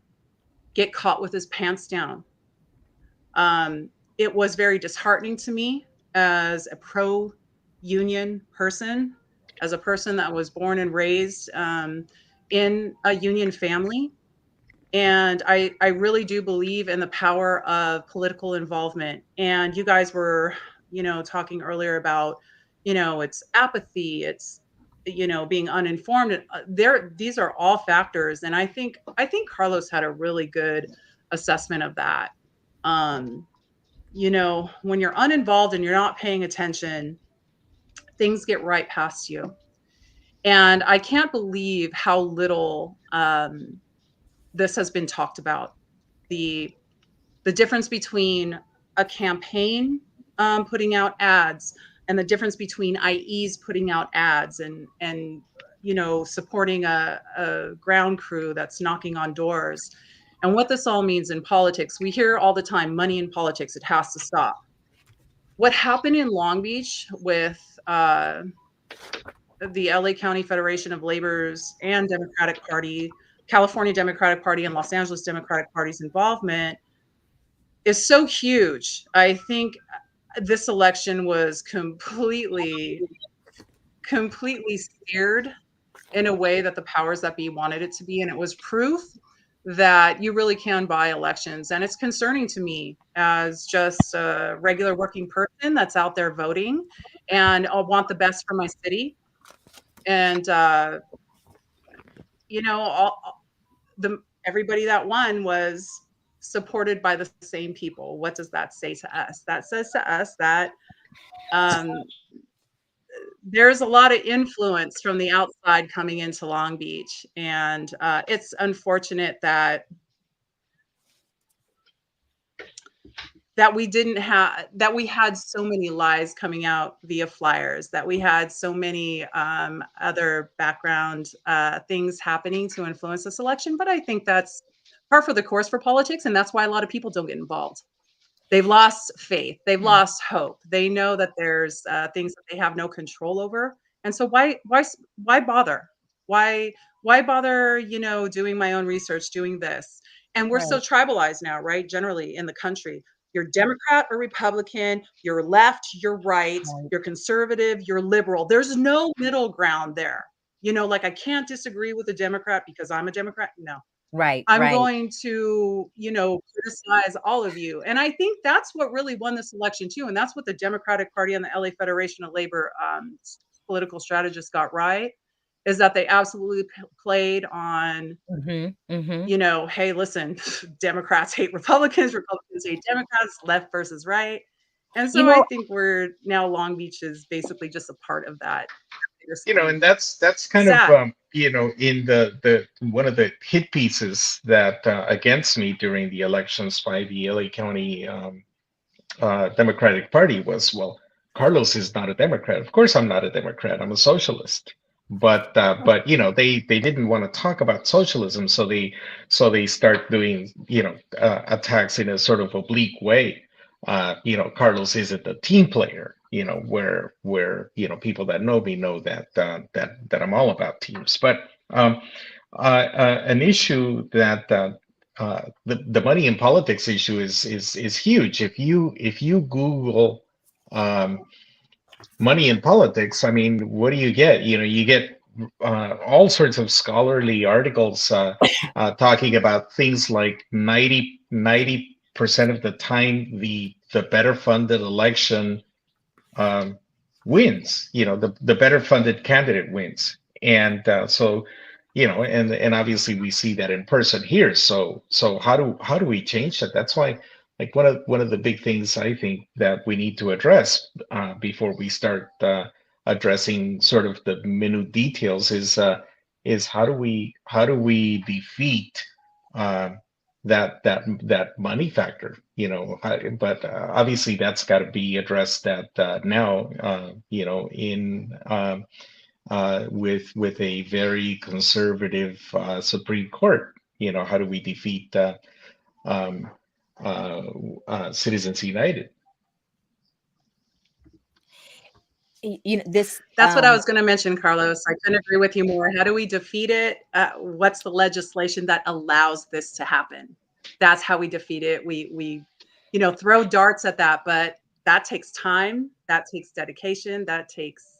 get caught with his pants down. Um, it was very disheartening to me as a pro-union person, as a person that was born and raised in a union family. And I really do believe in the power of political involvement. And you guys were, talking earlier about, it's apathy, it's, being uninformed. These are all factors. And I think Carlos had a really good assessment of that. Um, when you're uninvolved and you're not paying attention, things get right past you. And I can't believe how little this has been talked about. The the difference between a campaign putting out ads and the difference between IEs putting out ads and supporting a ground crew that's knocking on doors, and what this all means in politics. We hear all the time, money in politics, it has to stop. What happened in Long Beach with the LA County Federation of Labor's and Democratic Party, California Democratic Party, and Los Angeles Democratic Party's involvement is so huge. I think this election was completely steered in a way that the powers that be wanted it to be. And it was proof that you really can buy elections. And it's concerning to me as just a regular working person that's out there voting, and I want the best for my city. And, everybody that won was supported by the same people. What does that say to us? That says to us that Um, there's a lot of influence from the outside coming into Long Beach, and it's unfortunate that we had so many lies coming out via flyers, that we had so many other background things happening to influence this election. But I think that's par for the course for politics, and that's why a lot of people don't get involved. They've lost faith. They've lost hope. They know that there's things that they have no control over, and so why bother? Why why bother? Doing my own research, doing this, and we're so
Right.
tribalized now, right? Generally in the country, you're Democrat or Republican, you're left, you're right,
Right.
you're conservative, you're liberal. There's no middle ground there. Like I can't disagree with a Democrat because I'm a Democrat. No,
Right.
I'm
Right.
going to, criticize all of you. And I think that's what really won this election too. And that's what the Democratic Party and the LA Federation of Labor political strategists got right, is that they absolutely played on,
Mhm. Mhm.
hey, listen, Democrats hate Republicans, Republicans hate Democrats, left versus right. And
You
so I
know,
think we're now Long Beach is basically just a part of that bigger scheme.
And that's kind of
Sad.
in the one of the hit pieces that against me during the elections by the LA County Democratic Party was, well, Carlos is not a Democrat. Of course, I'm not a Democrat. I'm a socialist. But they didn't want to talk about socialism, so they start doing attacks in a sort of oblique way. Carlos isn't a team player. People that know me know that I'm all about teams. But an issue that the money in politics issue is huge. If you Google um, money in politics, I mean, what do you get? You get all sorts of scholarly articles talking about things like 90% of the time the better funded election um, wins. The better funded candidate wins, and and obviously we see that in person here. So how do we change that? That's why, like, one of the big things I think that we need to address before we start addressing sort of the minute details is how do we defeat um, that money factor, but obviously that's got to be addressed at now, in with a very conservative Supreme Court. How do we defeat um, uh, Citizens United?
this
That's what I was going to mention, Carlos. I couldn't agree with you more. How do we defeat it? What's the legislation that allows this to happen? That's how we defeat it. We throw darts at that, but that takes time. That takes dedication. That takes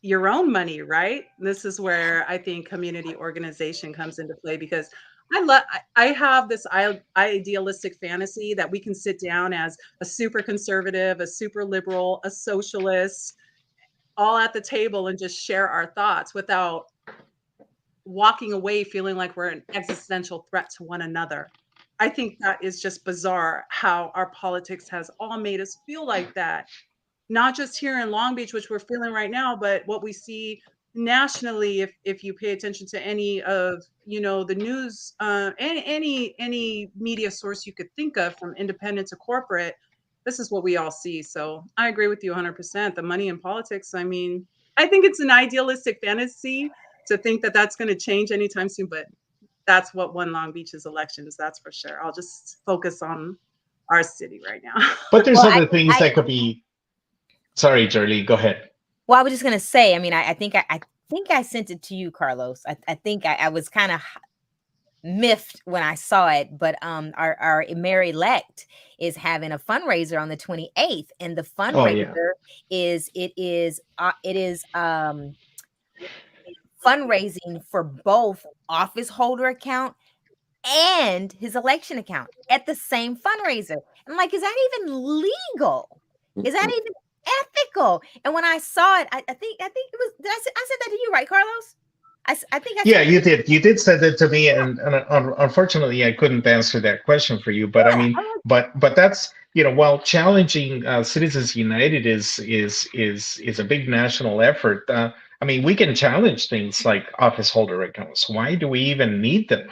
your own money, right? This is where I think community organization comes into play, because I have this idealistic fantasy that we can sit down as a super conservative, a super liberal, a socialist, all at the table and just share our thoughts without walking away feeling like we're an existential threat to one another. I think that is just bizarre how our politics has all made us feel like that. Not just here in Long Beach, which we're feeling right now, but what we see nationally, if you pay attention to any of the news, any media source you could think of, from independent to corporate, this is what we all see. So I agree with you 100%. The money in politics, I mean, I think it's an idealistic fantasy to think that that's going to change anytime soon, but that's what won Long Beach's elections, that's for sure. I'll just focus on our city right now.
But there's
well,
other things
I
that could be. Sorry, Jerlene, go ahead.
well, I was just gonna say. I mean, I think I sent it to you, Carlos. I think I was kind of miffed when I saw it, but our mayor elect is having a fundraiser on the 28th, and the
Oh yeah.
fundraiser is fundraising for both office holder account and his election account at the same fundraiser. I'm like, is that even legal? Is that even ethical? And when I saw it, I think it was. I said that to you, right, Carlos? I think I
Yeah,
said
you did. You did say that to me, and unfortunately, I couldn't answer that question for you. But I
yeah.
mean, but that's while challenging Citizens United is a big national effort. I mean, we can challenge things like office holder accounts. Why do we even need them?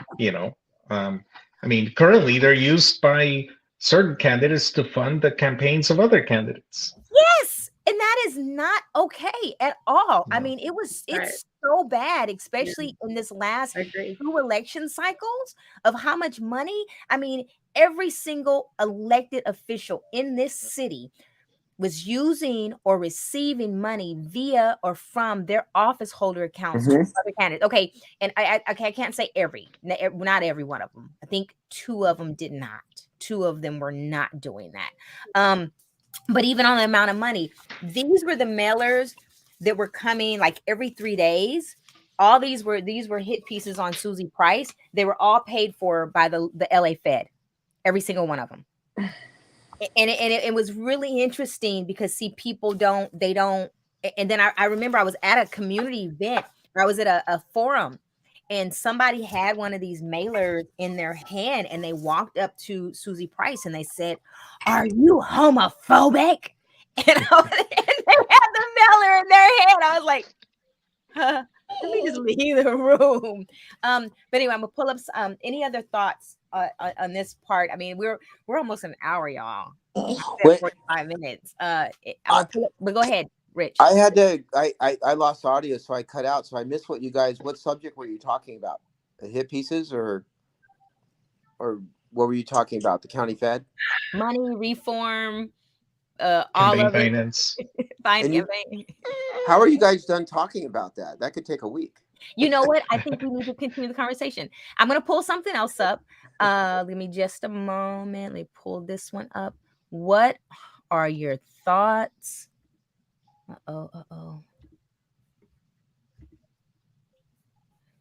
Um, I mean, currently they're used by certain candidates to fund the campaigns of other candidates.
Yes, and that is not okay at all. I
No.
mean,
Right.
it's so bad,
Yeah,
especially in this last
I agree.
2 election cycles of how much money. I mean, every single elected official in this city was using or receiving money via or from their office holder accounts to
Hmm.
other candidates. Okay, and okay, I can't say not every one of them. I think two of them did not. Two of them were not doing that. But even on the amount of money, these were the mailers that were coming like every 3 days. All these were hit pieces on Susie Price. They were all paid for by the LA Fed, every single one of them. And it was really interesting because see, people don't they don't. And then I remember I was at a community event, or I was at a forum, and somebody had one of these mailers in their hand, and they walked up to Susie Price and they said, "Are you homophobic?" And they had the mailer in their hand. I was like, huh, let me just leave the room. But anyway, I'm gonna pull up any other thoughts on this part. I mean, we're almost an hour, y'all. At
Wait,
45 minutes. I'm
I,
gonna pull up, but go ahead, Rich.
I had to. I lost audio, so I cut out. So I missed what you guys. What subject were you talking about? The hit pieces, or what were you talking about? The county fed.
Money reform, all
Campaign
of it.
finance.
Fine
And you,
campaign.
how are you guys done talking about that? That could take a week.
You know what? I think we need to continue the conversation. I'm gonna pull something else up. Give me just a moment. Let me pull this one up. What are your thoughts? Uh-oh.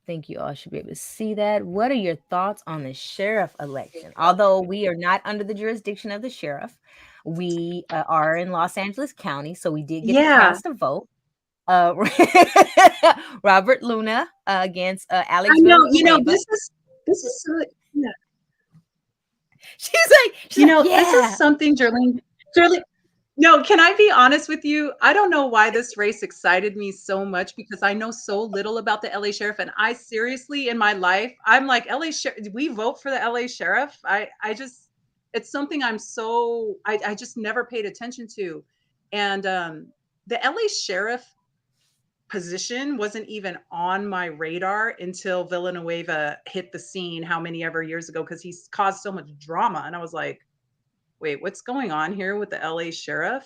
Think you all should be able to see that. What are your thoughts on the sheriff election? Although we are not under the jurisdiction of the sheriff, we are in Los Angeles County, so we did get to
Yeah,
cast a vote. Uh, Robert Luna against
I
Alex
know. You know,
Villanueva.
this is so. Yeah.
She's like,
This is
yeah.
something, Jerlene. No, can I be honest with you? I don't know why this race excited me so much because I know so little about the LA sheriff, and I seriously, in my life, I'm like LA sheriff. We vote for the LA sheriff. I just, it's something I just never paid attention to, and the LA sheriff position wasn't even on my radar until Villanueva hit the scene how many ever years ago because he's caused so much drama, and I was like, wait, what's going on here with the LA sheriff?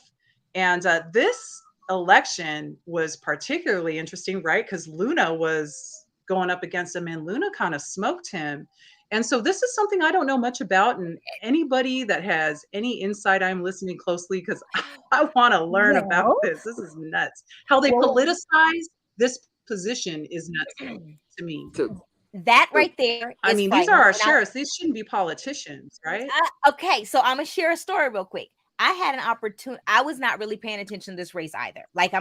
And this election was particularly interesting, right? Because Luna was going up against him and Luna kind of smoked him. And so this is something I don't know much about. And anybody that has any insight, I'm listening closely because I want to learn about
Well,
this. This is nuts. How they
well,
politicize this position is nuts to me.
So,
that
so
right there
I
is
mean, these are
frightening.
our
And I,
sheriffs. These shouldn't be politicians, right?
okay, so I'm gonna share a story real quick. I had an opportunity. I was not really paying attention to this race either. Like, I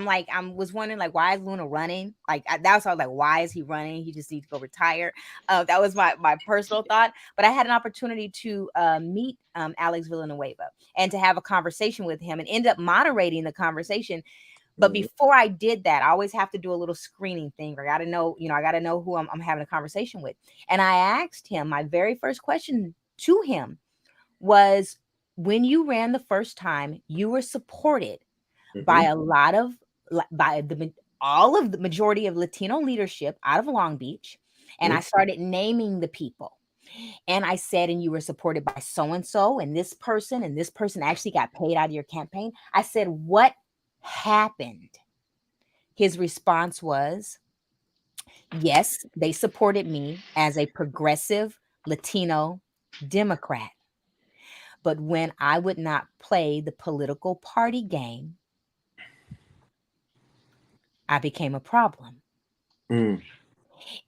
was wondering, like, why is Luna running? Like, that was, I was like, why is he running? He just needs to go retire. That was my personal thought. But I had an opportunity to meet Alex Villanueva and to have a conversation with him, and end up moderating the conversation. But
mhm.
before I did that, I always have to do a little screening thing. I got to know, I got to know who I'm having a conversation with. And I asked him, my very first question to him was, when you ran the first time, you were supported by
Mhm.
a lot of, by all of the majority of Latino leadership out of Long Beach. And I
Mhm.
started naming the people. And I said, and you were supported by so and this person actually got paid out of your campaign. I said, what happened? His response was, yes, they supported me as a progressive Latino Democrat. But when I would not play the political party game, I became a problem.
Mm.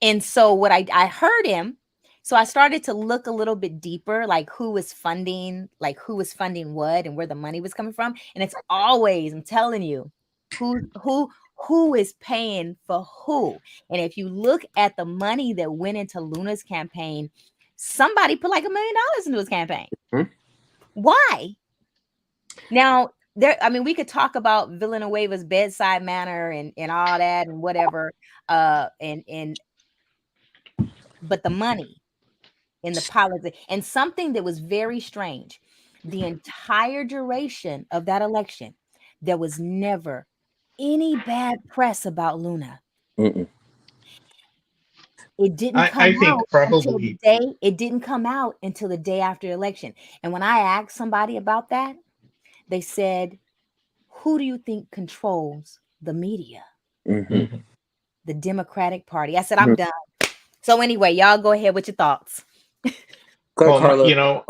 And so what I heard him, so I started to look a little bit deeper, like who was funding what and where the money was coming from. And it's always, I'm telling you, who Who is paying for who? And if you look at the money that went into Luna's campaign, somebody put like $1 million into his campaign.
Hmm.
Why? Now, I mean, we could talk about Villanueva's bedside manner and all that and whatever. And but the money in the politics, and something that was very strange, the entire duration of that election, there was never any bad press about Luna.
Mm-mm.
It didn't
I
come
think
out until the
probably
day. It didn't come out until the day after the election. And when I asked somebody about that, they said, "Who do you think controls the media?"
Mm-hmm.
Mhm.
The Democratic Party. I said, "I'm done." So anyway, y'all go ahead with your thoughts.
Go ahead, Carlos.
you know,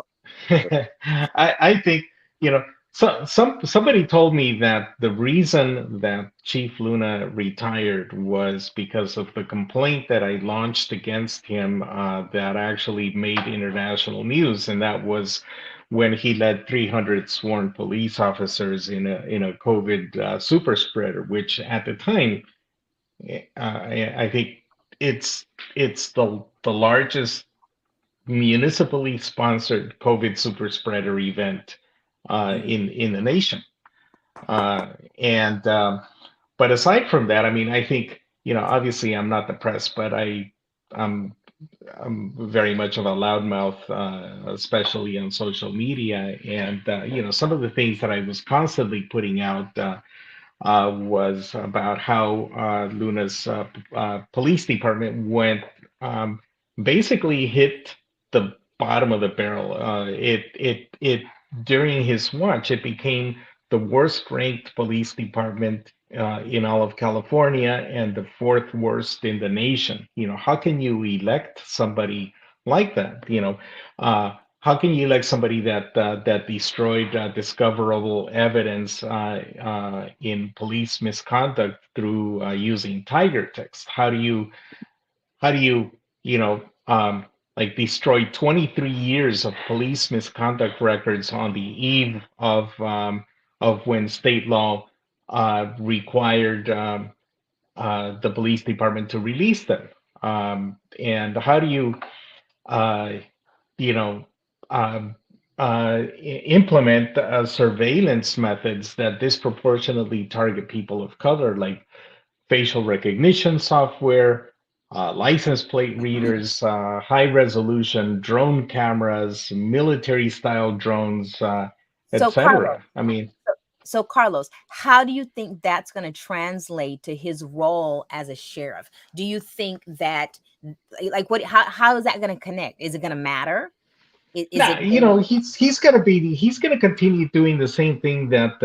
I think somebody told me that the reason that Chief Luna retired was because of the complaint that I launched against him that actually made international news, and that was when he led 300 sworn police officers in a COVID super spreader, which at the time, I think it's the largest municipally sponsored COVID super spreader event in the nation. And But aside from that, I mean, I think obviously I'm not the press, but I'm I'm very much of a loudmouth, especially on social media, and some of the things that I was constantly putting out. Was about how Luna's police department went basically hit the bottom of the barrel. It during his watch, it became the worst ranked police department in all of California and the fourth worst in the nation. How can you elect somebody like that? How can you elect somebody that destroyed discoverable evidence in police misconduct through using tiger text? How do you you know like destroy 23 years of police misconduct records on the eve of when state law required the police department to release them? And how do you uh, you know, um, implement surveillance methods that disproportionately target people of color, like facial recognition software, license plate readers, high resolution drone cameras, military style drones,
So Carlos,
etc. I mean,
so Carlos, how do you think that's going to translate to his role as a sheriff? Do you think that, like, what? How is that going to connect? Is it going to matter? Is
nah,
it going to?
he's gonna continue doing the same thing that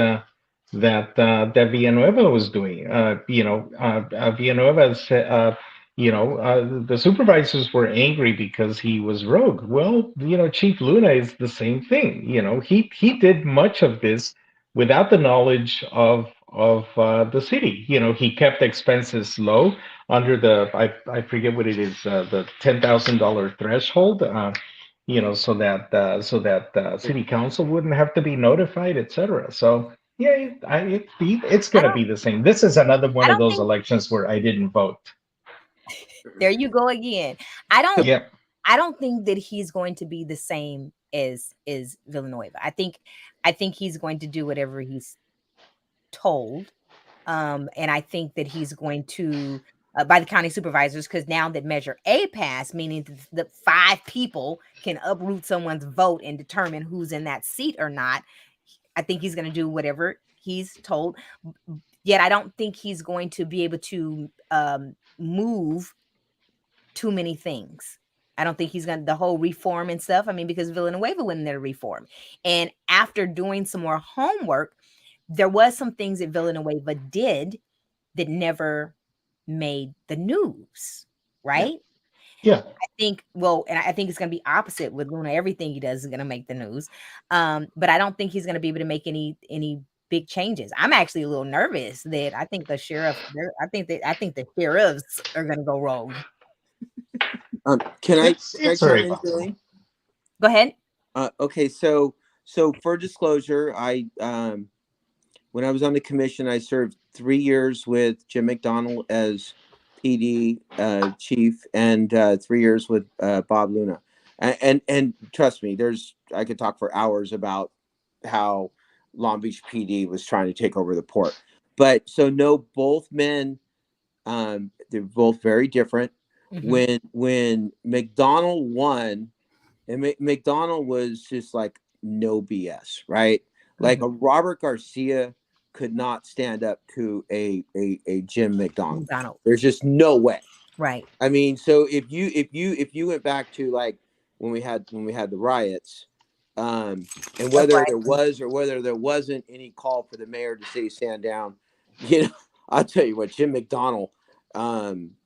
Villanueva was doing. Villanueva said, the supervisors were angry because he was rogue. Well, Chief Luna is the same thing. He did much of this without the knowledge of the city. He kept expenses low under I forget what it is, the $10,000 threshold. So that city council wouldn't have to be notified, etc. So yeah, it's
I
going to
don't.
be the same. This is another
I
one of
don't
those
think.
elections where I didn't vote.
There you go again. I don't.
Yeah,
I don't think that he's going to be the same as Villanueva. I think he's going to do whatever he's told. And I think that he's going to, by the county supervisors, because now that Measure A passed, meaning that 5 people can uproot someone's vote and determine who's in that seat or not, I think he's going to do whatever he's told. Yet I don't think he's going to be able to move too many things. I don't think he's going to the whole reform and stuff. I mean, because Villanueva went in there to reform. And after doing some more homework, there was some things that Villanueva did that never made the news,
Yeah.
right?
yeah.
I think, well, and I think it's going to be opposite with Luna. Everything he does is going to make the news. But I don't think he's going to be able to make any big changes. I'm actually a little nervous that I think I think the sheriffs are going to go rogue.
Can I
It's
chime
very
in,
possible.
Julie?
Go ahead.
Okay, so for disclosure, I When I was on the commission, I served 3 years with Jim McDonald as PD chief, and 3 years with Bob Luna. And trust me, I could talk for hours about how Long Beach PD was trying to take over the port. But so no, both men, they're both very different.
Mhm.
When McDonald won, and McDonald was just like no BS, right? Like
Mhm.
a Robert Garcia could not stand up to a Jim McDonald.
McDonald.
There's just no way.
Right.
I mean, so if you went back to like when we had the riots, and whether there
Uprising.
was or whether there wasn't any call for the mayor to say stand down, you know, I'll tell you what, Jim McDonald,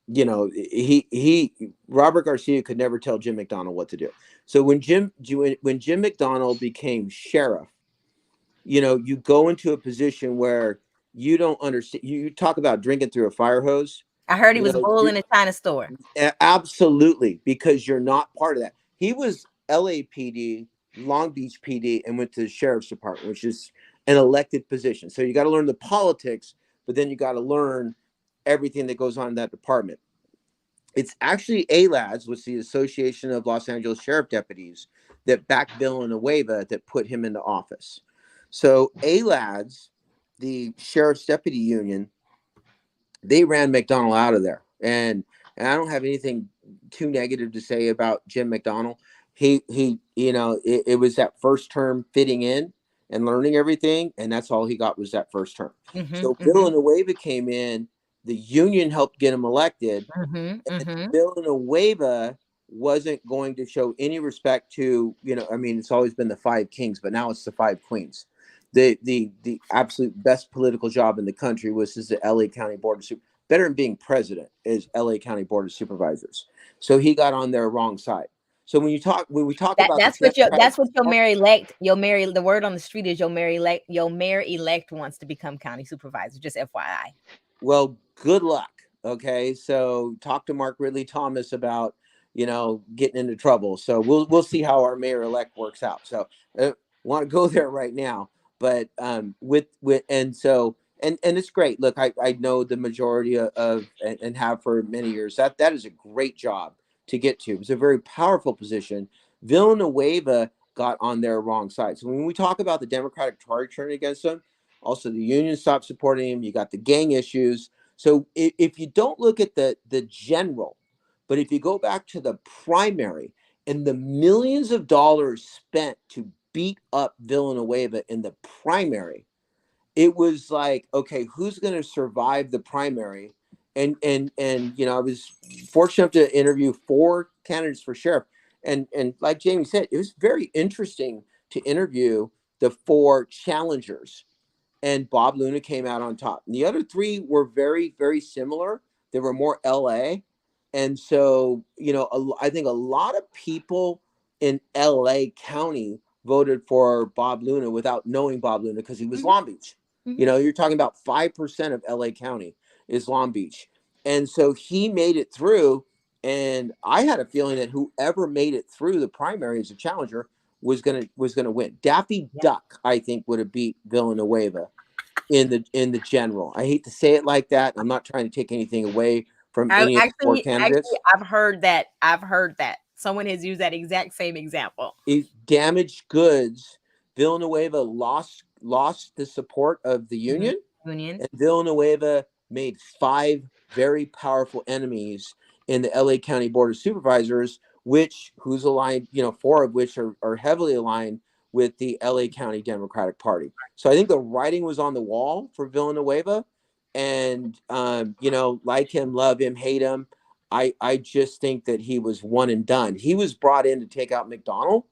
he Robert Garcia could never tell Jim McDonald what to do. So when Jim McDonald became sheriff, you go into a position where you don't understand. You talk about drinking through a fire hose.
I heard he
You
was
know,
bull
you
in a China store.
Absolutely, because you're not part of that. He was LAPD, Long Beach PD, and went to the sheriff's department, which is an elected position. So you got to learn the politics, but then you got to learn everything that goes on in that department. It's actually ALADS, which is the Association of Los Angeles Sheriff Deputies, that backed Villanueva that put him into office. So ALADS, the sheriff's deputy union, they ran McDonald out of there. And I don't have anything too negative to say about Jim McDonald. It was that first term fitting in and learning everything, and that's all he got was that first term.
Mhm.
So
Mhm.
Villanueva came in, the union helped get him elected,
Mhm.
and
Mhm.
Villanueva wasn't going to show any respect to, I mean, it's always been the five kings, but now it's the five queens. The absolute best political job in the country was the LA County Board of Supervisors. Better than being president is LA County Board of Supervisors. So he got on their wrong side. So when we talk
That
about the
that's what your
Democratic
that's what your
Party,
mayor elect the word on the street is your mayor elect wants to become county supervisor. Just FYI.
well, good luck. Okay, so talk to Mark Ridley Thomas about getting into trouble. So we'll see how our mayor elect works out. So want to go there right now, but with and it's great. Look, I know the majority and have for many years. That is a great job to get to. It's a very powerful position. Villanueva got on their wrong side. So when we talk about the Democratic Party turning against them, also the union stopped supporting him. You got the gang issues. So if you don't look at the general, but if you go back to the primary and the millions of dollars spent to beat up Villanueva in the primary, it was like, okay, who's going to survive the primary? And I was fortunate to interview 4 candidates for sheriff, and like Jamie said, it was very interesting to interview the 4 challengers, and Bob Luna came out on top. And the other 3 were very, very similar. They were more LA. And so, I think a lot of people in LA County voted for Bob Luna without knowing Bob Luna because he was
Mhm.
Long Beach.
Mhm.
You're talking about 5% of LA County is Long Beach. And so he made it through. And I had a feeling that whoever made it through the primary as a challenger was gonna win. Daffy
Yeah.
Duck, I think, would have beat Villanueva in the general. I hate to say it like that. I'm not trying to take anything away from
I
any of the 4
actually
candidates.
I've heard that. I've heard that. Someone has used that exact same example.
Damaged goods. Villanueva lost the support of the
Mhm.
union,
Union.
and Villanueva made 5 very powerful enemies in the LA County Board of Supervisors, who's aligned, 4 of which are heavily aligned with the LA County Democratic Party. So I think the writing was on the wall for Villanueva, and like him, love him, hate him. I just think that he was one and done. He was brought in to take out McDonald,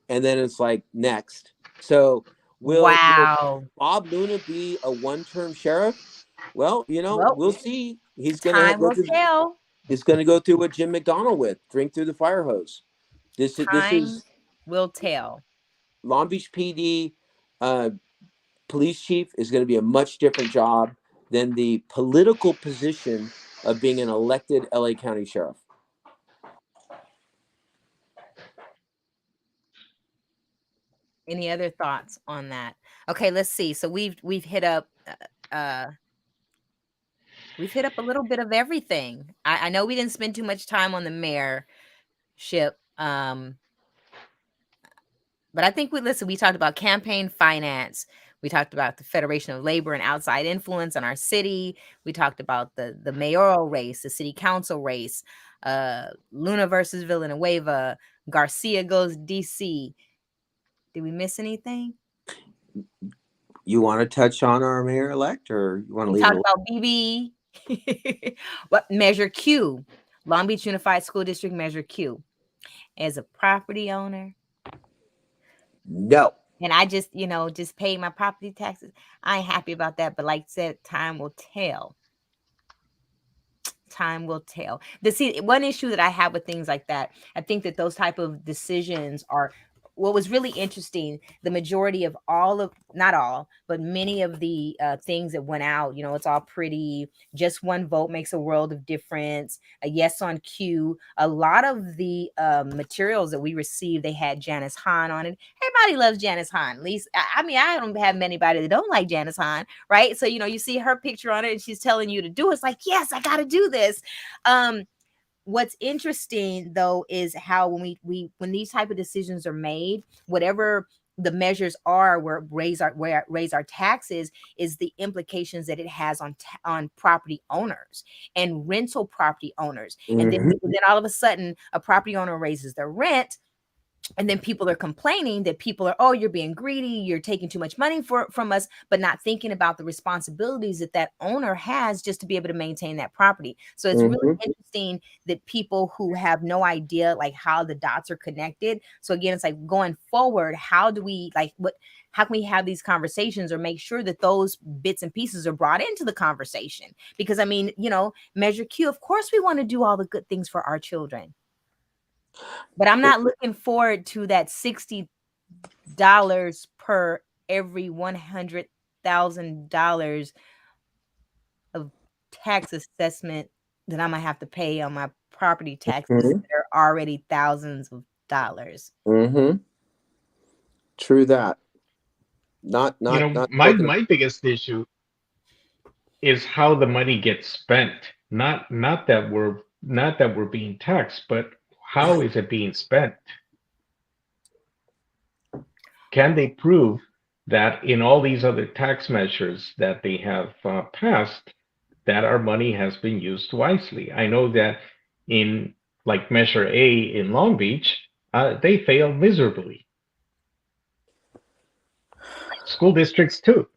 and then it's like next. So will
Wow.
Bob Luna be a one-term sheriff? Well,
Well,
we'll see. He's gonna
time
go
will
through.
tell.
He's gonna go through what Jim McDonald with drink through the fire hose. This
Time
is
will tell.
Long Beach PD uh, police chief is going to be a much different job than the political position of being an elected LA County sheriff.
Any other thoughts on that? Okay, let's see. So we've hit up uh we've hit up a little bit of everything. I know we didn't spend too much time on the mayorship. But I think we talked about campaign finance. We talked about the Federation of Labor and outside influence on our city. We talked about the mayoral race, the city council race, Luna versus Villanueva, Garcia goes DC. Did we miss anything?
You want to touch on our mayor elect, or you want to
We
leave it
talked
alone?
about BB. What Measure Q, Long Beach Unified School District Measure Q. As a property owner,
No.
and I just, just paid my property taxes. I ain't happy about that, but like I said, time will tell. Time will tell. One issue that I have with things like that, I think that those type of decisions are what was really interesting. The majority of not all, but many of the things that went out, it's all pretty. Just one vote makes a world of difference. A yes on cue. A lot of the materials that we received, they had Janice Hahn on it. Everybody loves Janice Hahn. At least, I mean, I don't have anybody that don't like Janice Hahn, right? So, you see her picture on it and she's telling you to do it. It's like, yes, I got to do this. What's interesting though is how when these type of decisions are made, whatever the measures are where raise our taxes, is the implications that it has on property owners and rental property owners. And then all of a sudden a property owner raises their rent, and then people are complaining that people are, oh, you're being greedy, you're taking too much money from us, but not thinking about the responsibilities that owner has just to be able to maintain that property. So it's really interesting that people who have no idea like how the dots are connected. So again, it's like going forward, how can we have these conversations or make sure that those bits and pieces are brought into the conversation? Because I mean, Measure Q, of course we want to do all the good things for our children. But I'm not looking forward to that $60 per every $100,000 of tax assessment that I'm gonna have to pay on my property taxes that are already thousands of dollars.
True that. Not
my biggest issue is how the money gets spent. Not that we're being taxed, but how is it being spent? Can they prove that in all these other tax measures that they have passed, that our money has been used wisely? I know that in like Measure A in Long Beach, they failed miserably. School districts too.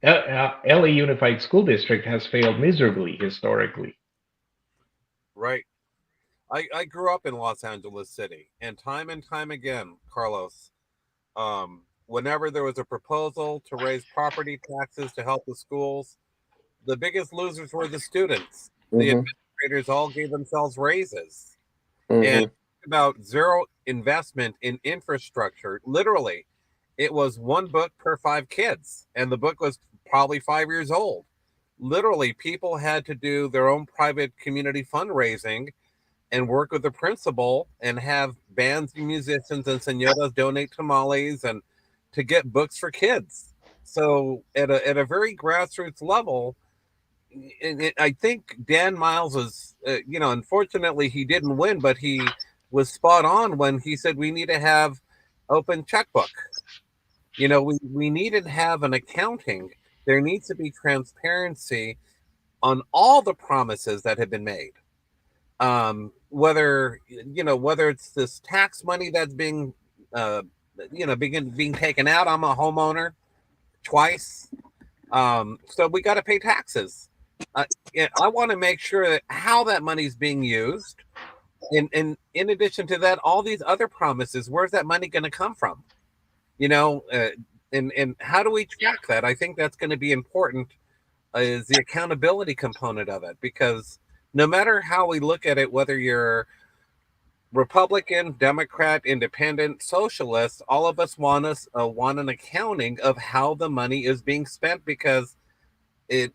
LA Unified School District has failed miserably historically.
Right. I grew up in Los Angeles City, and time again, Carlos, whenever there was a proposal to raise property taxes to help the schools, the biggest losers were the students. The administrators all gave themselves raises. And about zero investment in infrastructure. Literally, it was one book per 5 kids, and the book was probably 5 years old. Literally, people had to do their own private community fundraising and work with the principal and have bands and musicians and senoras donate tamales and to get books for kids. So at a very grassroots level, I think Dan Miles was, unfortunately he didn't win, but he was spot on when he said we need to have open checkbook. We need to have an accounting. There needs to be transparency on all the promises that have been made. Whether it's this tax money that's being taken out. I'm a homeowner twice, so we got to pay taxes. I want to make sure that how that money is being used, and in addition to that, all these other promises. Where's that money going to come from? And how do we track that? I think that's going to be important. Is the accountability component of it, because no matter how we look at it, whether you're Republican, Democrat, Independent, Socialist, all of us want an accounting of how the money is being spent, because when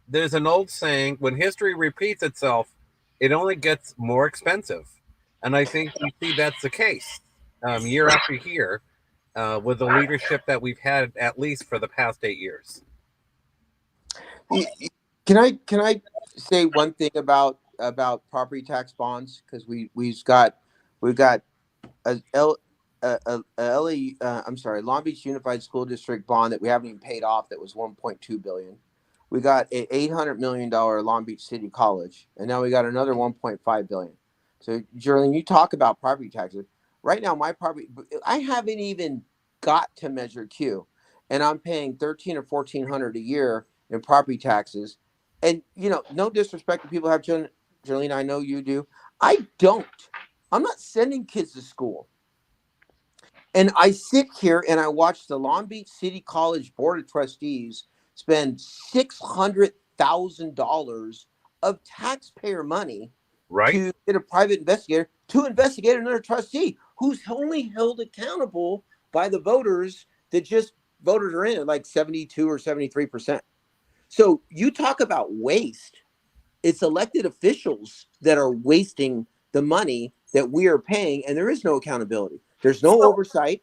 there's an old saying, when history repeats itself, it only gets more expensive, and I think we see that's the case. year after year with the leadership that we've had at least for the past 8 years.
Can I say one thing about property tax bonds, because we've got a L a LA I'm sorry, Long Beach Unified School District bond that we haven't even paid off, that was 1.2 billion. We got a $800 million Long Beach City College, and now we got another 1.5 billion. So, Jerlene, you talk about property taxes. Right now, my property, I haven't even got to Measure Q, and I'm paying 13 or 1400 a year in property taxes. And no disrespect to people who have children, Jerlene, I know you do. I don't. I'm not sending kids to school. And I sit here and I watch the Long Beach City College Board of Trustees spend $600,000 of taxpayer money
Right?
to get a private investigator to investigate another trustee who's only held accountable by the voters that just voted her in at like 72 or 73%. So you talk about waste. It's elected officials that are wasting the money that we are paying, and there is no accountability. There's no
So
oversight,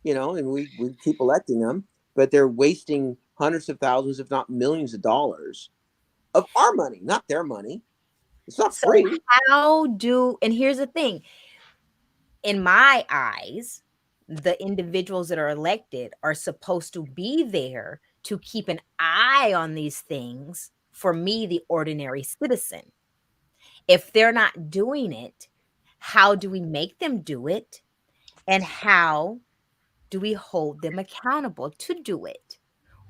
and we keep electing them, but they're wasting hundreds of thousands, if not millions of dollars of our money, not their money. It's not
so
free.
and here's the thing, in my eyes, the individuals that are elected are supposed to be there to keep an eye on these things for me, the ordinary citizen. If they're not doing it, how do we make them do it? And how do we hold them accountable to do it?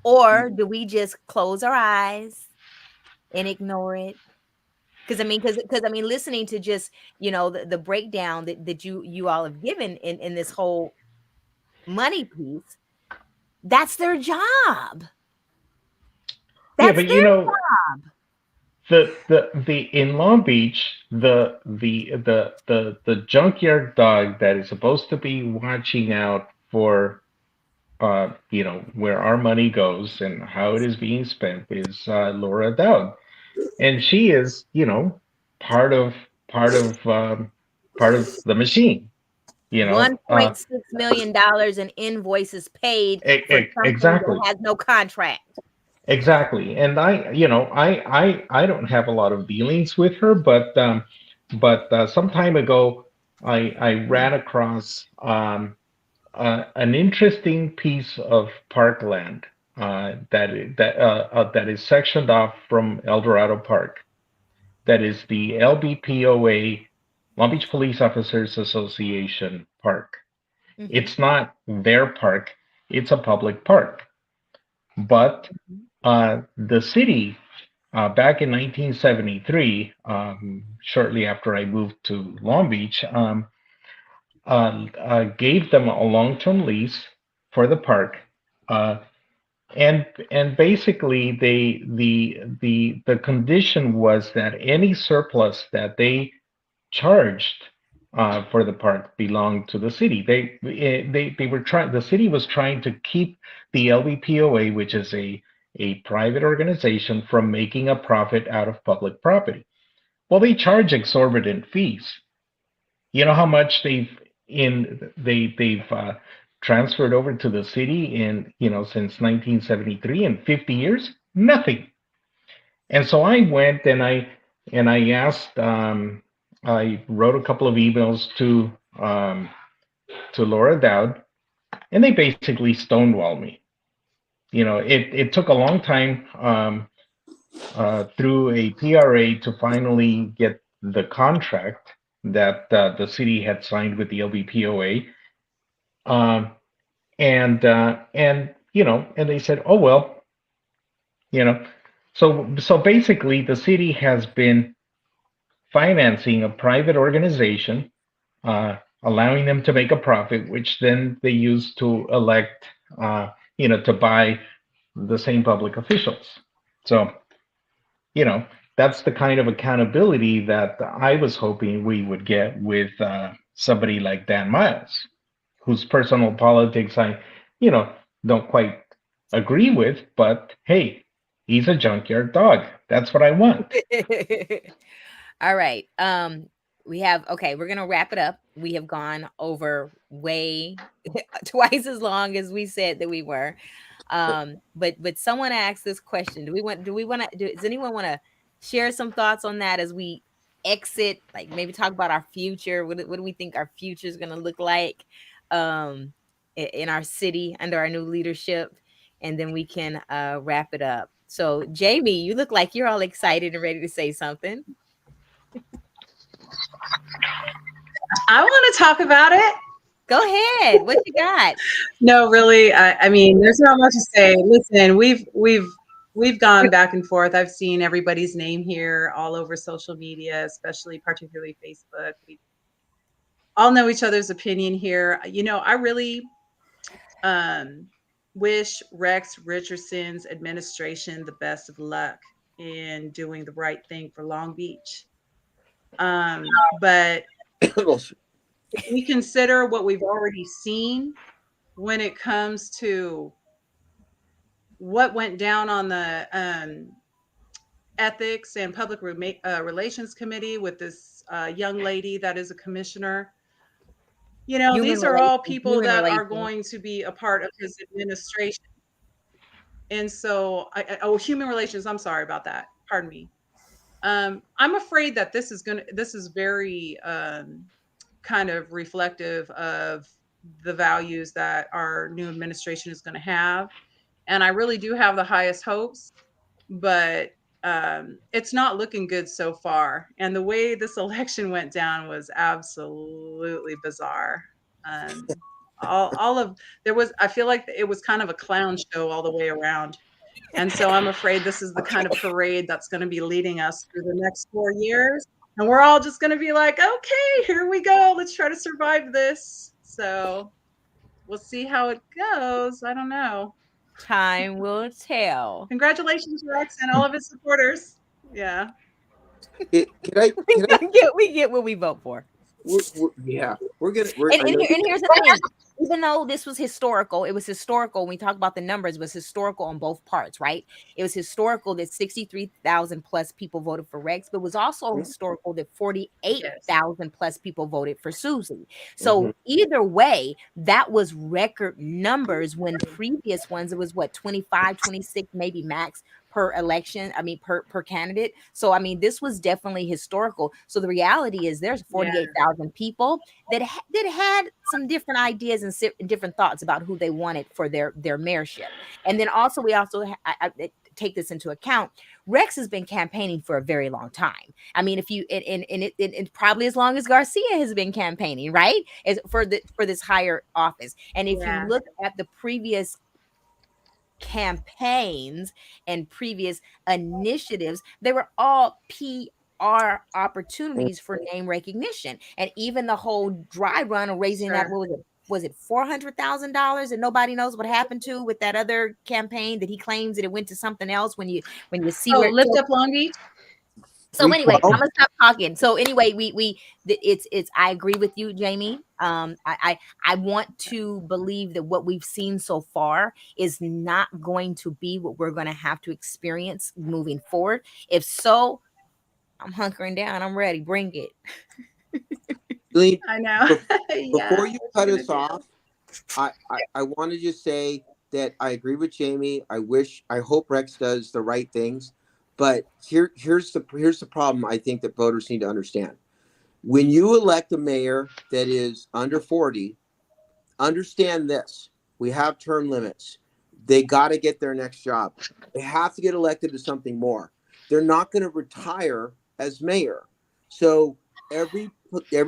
Or do we just close our eyes and ignore it? Because I mean, listening to just the breakdown that you all have given in this whole money piece, that's their job.
Yeah,
That's
but
their job.
the in Long Beach, the junkyard dog that is supposed to be watching out for where our money goes and how it is being spent is Laura Dowd, and she is part of part of um, part of the machine. You know,
$1.6 million in invoices paid for something
exactly.
that has no contract.
Exactly. And I don't have a lot of dealings with her, but some time ago, I ran across an interesting piece of parkland that is sectioned off from El Dorado Park. That is the LBPOA, Long Beach Police Officers Association Park.
Mhm,
It's not their park; it's a public park. But
mhm,
the city, back in 1973, shortly after I moved to Long Beach, gave them a long-term lease for the park, uh, and basically the condition was that any surplus that they charged for the park belonged to the city. They were trying. The city was trying to keep the LVPOA, which is a private organization, from making a profit out of public property. Well, they charge exorbitant fees. You know how much they've transferred over to the city in since 1973, in 50 years? Nothing. And so I went and I asked. I wrote a couple of emails to Laura Dowd, and they basically stonewalled me. It took a long time through a PRA to finally get the contract that the city had signed with the LBPOA, um, and they said, oh well, you know. So basically, the city has been financing a private organization, allowing them to make a profit, which then they use to elect, to buy the same public officials. So, you know, that's the kind of accountability that I was hoping we would get with somebody like Dan Miles, whose personal politics I, you know, don't quite agree with, but hey, he's a junkyard dog. That's what I want.
All right. we have, okay, we're gonna wrap it up. We have gone over way twice as long as we said that we were. But someone asked this question. Does anyone want to share some thoughts on that as we exit, like maybe talk about our future? What do we think our future is gonna look like um in our city under our new leadership? And then we can wrap it up. So Jamie, you look like you're all excited and ready to say something.
I want to talk about it.
Go ahead. What you got?
No, really. I mean, there's not much to say. Listen, we've gone back and forth. I've seen everybody's name here all over social media, especially particularly Facebook. We all know each other's opinion here. You know, I really um, wish Rex Richardson's administration the best of luck in doing the right thing for Long Beach. But if we consider what we've already seen when it comes to what went down on the ethics and public relations committee with this young lady that is a commissioner. You know,
Human
these are all
relations.
people
Human
that are
relations.
going to be a part of his administration. And so, human relations. I'm sorry about that. Pardon me. I'm afraid that this is very kind of reflective of the values that our new administration is going to have. And I really do have the highest hopes, but it's not looking good so far. And the way this election went down was absolutely bizarre. All of there was, I feel like it was kind of a clown show all the way around. And so I'm afraid this is the kind of parade that's going to be leading us through the next 4 years. And we're all just going to be like, okay, here we go. Let's try to survive this. So we'll see how it goes. I don't know.
Time will tell.
Congratulations, Rex, and all of his supporters. Yeah.
Can I,
We get what we vote for.
yeah, we're gonna,
And,
I know.
and here's the thing. Even though this was historical, it was historical. When we talk about the numbers, it was historical on both parts, right? It was historical that 63,000 plus people voted for Rex, but it was also historical that 48,000 plus people voted for Susie. So either way, that was record numbers when previous ones, it was what, 25, 26, maybe max per election. I mean, per candidate. So, I mean, this was definitely historical. So the reality is there's 48,000 people that had some different ideas and different thoughts about who they wanted for their mayorship. And then also we also I take this into account. Rex has been campaigning for a very long time. I mean, if you and probably as long as Garcia has been campaigning, right? As for this higher office. And if you look at the previous campaigns and previous initiatives, they were all PR opportunities for name recognition. And even the whole dry run of raising that, what was it? Was it $400,000 and nobody knows what happened to with that other campaign that he claims that it went to something else when you see where
Lift Up Long Beach.
So anyway, I'm gonna stop talking. So anyway, it's I agree with you, Jamie. I want to believe that what we've seen so far is not going to be what we're going to have to experience moving forward. If so, I'm hunkering down. I'm ready. Bring it.
I know.
Before you cut us off, I want to just say that I agree with Jamie. I hope Rex does the right things, but here's the problem. I think that voters need to understand: when you elect a mayor that is under 40, understand this: we have term limits. They got to get their next job. They have to get elected to something more. They're not going to retire as mayor. So every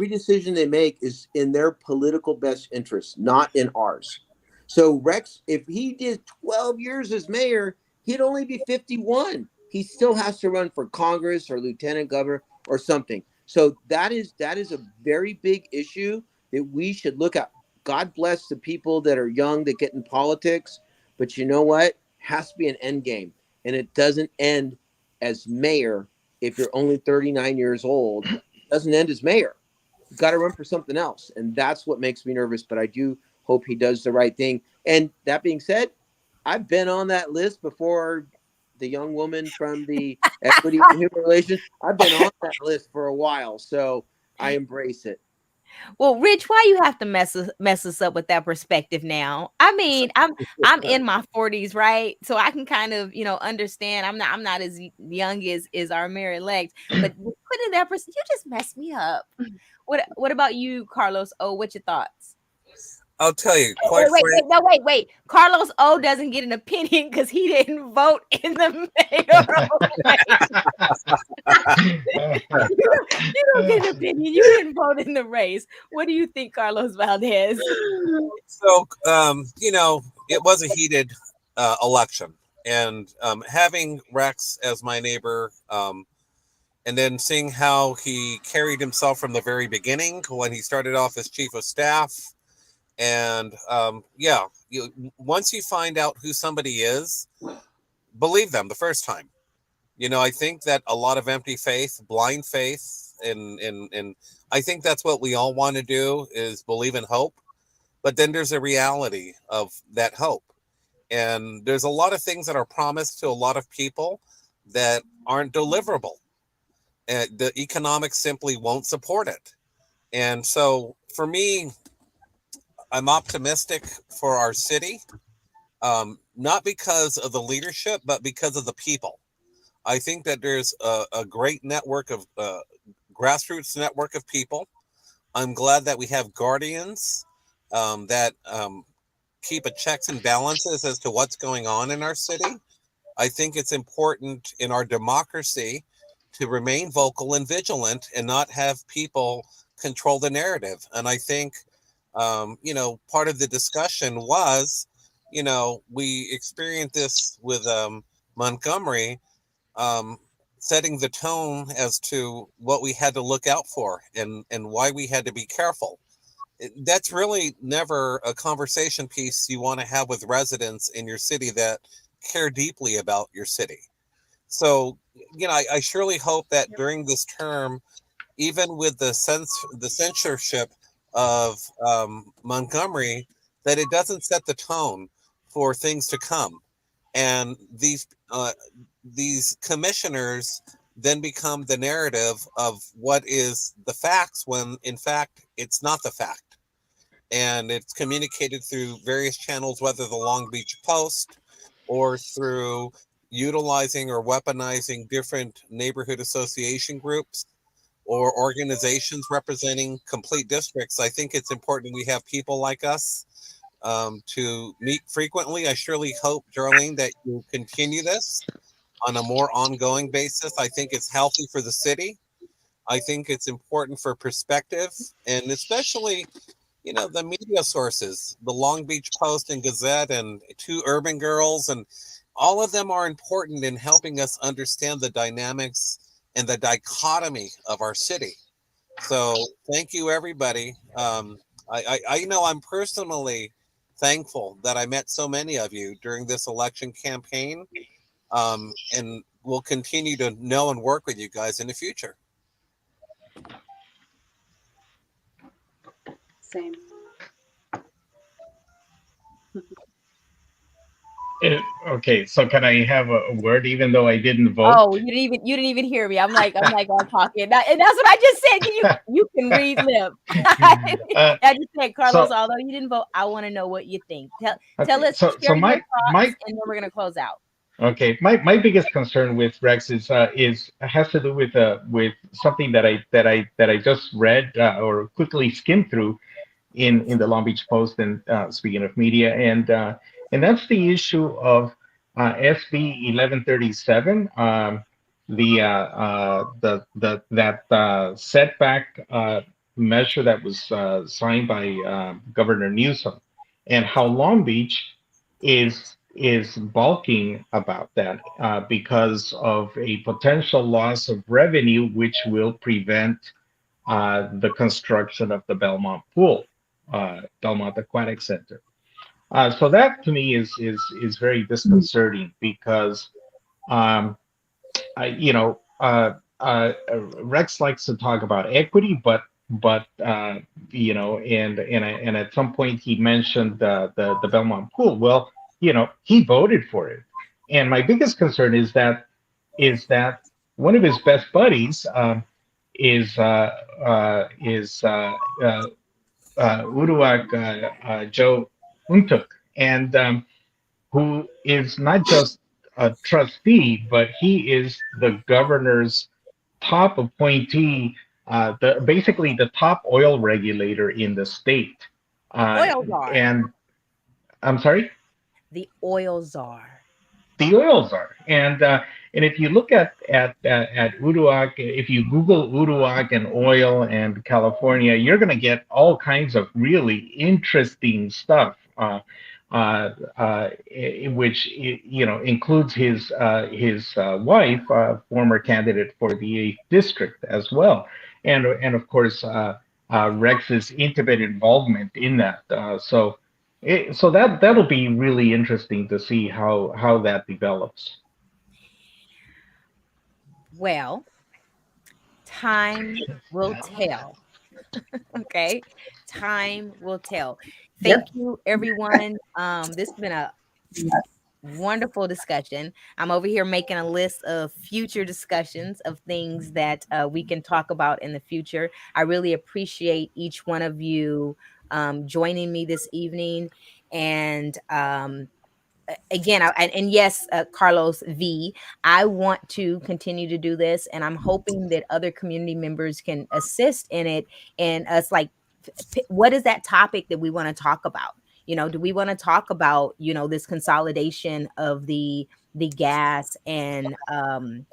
decision they make is in their political best interest, not in ours. So Rex, if he did 12 years as mayor, he'd only be 51. He still has to run for Congress or lieutenant governor or something. So that is a very big issue that we should look at. God bless the people that are young that get in politics, but you know what? Has to be an end game, and it doesn't end as mayor. If you're only 39 years old, it doesn't end as mayor. You got to run for something else, and that's what makes me nervous. But I do hope he does the right thing. And that being said, I've been on that list before. The young woman from the Equity and Human Relations, I've been on that list for a while, so I embrace it.
Well, Rich, why you have to mess us up with that perspective now? I mean, I'm in my 40s, right? So I can kind of, understand. I'm not as young as our married legs, but put in that person, you just messed me up. What about you, Carlos? Oh, what's your thoughts?
I'll tell you, quite
Wait, wait,
frank.
wait, no, wait. Carlos O doesn't get an opinion because he didn't vote in the mayoral race. You don't get an opinion. You didn't vote in the race. What do you think, Carlos Valdez?
So, it was a heated election, and having Rex as my neighbor, and then seeing how he carried himself from the very beginning when he started off as chief of staff, and once you find out who somebody is, believe them the first time. I think that a lot of empty faith, blind faith, and I think that's what we all want to do is believe in hope. But then there's a reality of that hope. And there's a lot of things that are promised to a lot of people that aren't deliverable. And the economics simply won't support it. And so for me, I'm optimistic for our city, not because of the leadership, but because of the people. I think that there's a great network of grassroots network of people. I'm glad that we have guardians that keep a checks and balances as to what's going on in our city. I think it's important in our democracy to remain vocal and vigilant and not have people control the narrative. And I think, part of the discussion was, we experienced this with Montgomery, um, setting the tone as to what we had to look out for and why we had to be careful. That's really never a conversation piece you want to have with residents in your city that care deeply about your city. So, I surely hope that during this term, even with the censorship of Montgomery, that it doesn't set the tone for things to come, and these commissioners then become the narrative of what is the facts when in fact it's not the fact, and it's communicated through various channels, whether the Long Beach Post or through utilizing or weaponizing different neighborhood association groups or organizations representing complete districts. I think it's important we have people like us to meet frequently. I surely hope, Jerlene, that you continue this on a more ongoing basis. I think it's healthy for the city. I think it's important for perspective, and especially, the media sources, the Long Beach Post and Gazette and Two Urban Girls, and all of them are important in helping us understand the dynamics and the dichotomy of our city. So thank you, everybody. I know I'm personally thankful that I met so many of you during this election campaign, and will continue to know and work with you guys in the future.
Same.
Okay, so can I have a word even though I didn't vote?
Oh, you didn't even hear me. I'm like all talking, and that's what I just said. You can read lip.
uh,
I just said, Carlos,
so
although you didn't vote, I want to know what you think. Tell
okay,
us,
so
share your
my
thoughts, and then we're gonna close out.
okay, my biggest concern with Rex is has to do with something that I just read or quickly skimmed through in the Long Beach Post, and speaking of media, and that's the issue of SB 1137, the that setback measure that was signed by Governor Newsom, and how Long Beach is balking about that because of a potential loss of revenue, which will prevent the construction of the Belmont Pool, Belmont Aquatic Center. So that to me is very disconcerting because um, I, Rex likes to talk about equity, but and at some point he mentioned the Belmont Pool. Well, he voted for it, and my biggest concern is that one of his best buddies. is Uruak Joe Untuk, and who is not just a trustee, but he is the governor's top appointee, basically the top oil regulator in the state.
The
Uh,
oil czar.
and I'm sorry,
The oil czar.
the oil czar. And if you look at Uruak, if you Google Uruak and oil and California, you're going to get all kinds of really interesting stuff. Which includes his wife, former candidate for the 8th district as well, and of course Rex's intimate involvement in that. So that'll be really interesting to see how that develops.
Well, time will tell. Okay. Time will tell.
Yep.
Thank you, everyone. This has been a wonderful discussion. I'm over here making a list of future discussions of things that we can talk about in the future. I really appreciate each one of you joining me this evening. And again, and yes, Carlos V, I want to continue to do this, and I'm hoping that other community members can assist in it, and us like what is that topic that we want to talk about. Do we want to talk about this consolidation of the gas and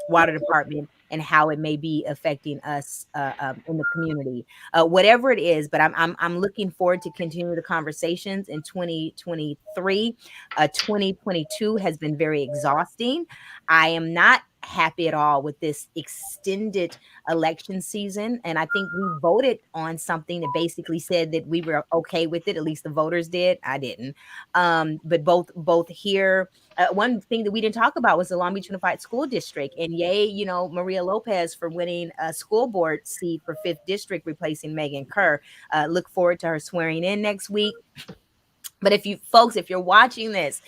water department, and how it may be affecting us in the community, whatever it is. But I'm looking forward to continue the conversations in 2023. 2022 has been very exhausting. I am not happy at all with this extended election season, and I think we voted on something that basically said that we were okay with it. At least the voters did. I didn't. But both here, one thing that we didn't talk about was the Long Beach Unified School District, and yay, Maria Lopez for winning a school board seat for 5th District, replacing Megan Kerr. Look forward to her swearing in next week. But if you're watching this,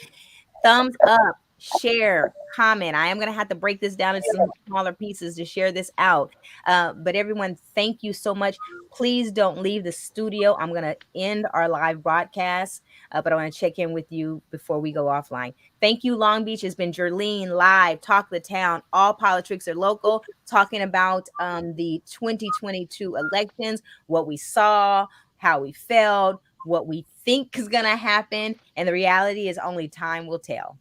thumbs up, share, comment. I am going to have to break this down into some smaller pieces to share this out. But everyone, thank you so much. Please don't leave the studio. I'm going to end our live broadcast, but I want to check in with you before we go offline. Thank you, Long Beach. It's been Jerlene live, Talk the Town. All politics are local, talking about the 2022 elections, what we saw, how we felt, what we think is going to happen. And the reality is only time will tell.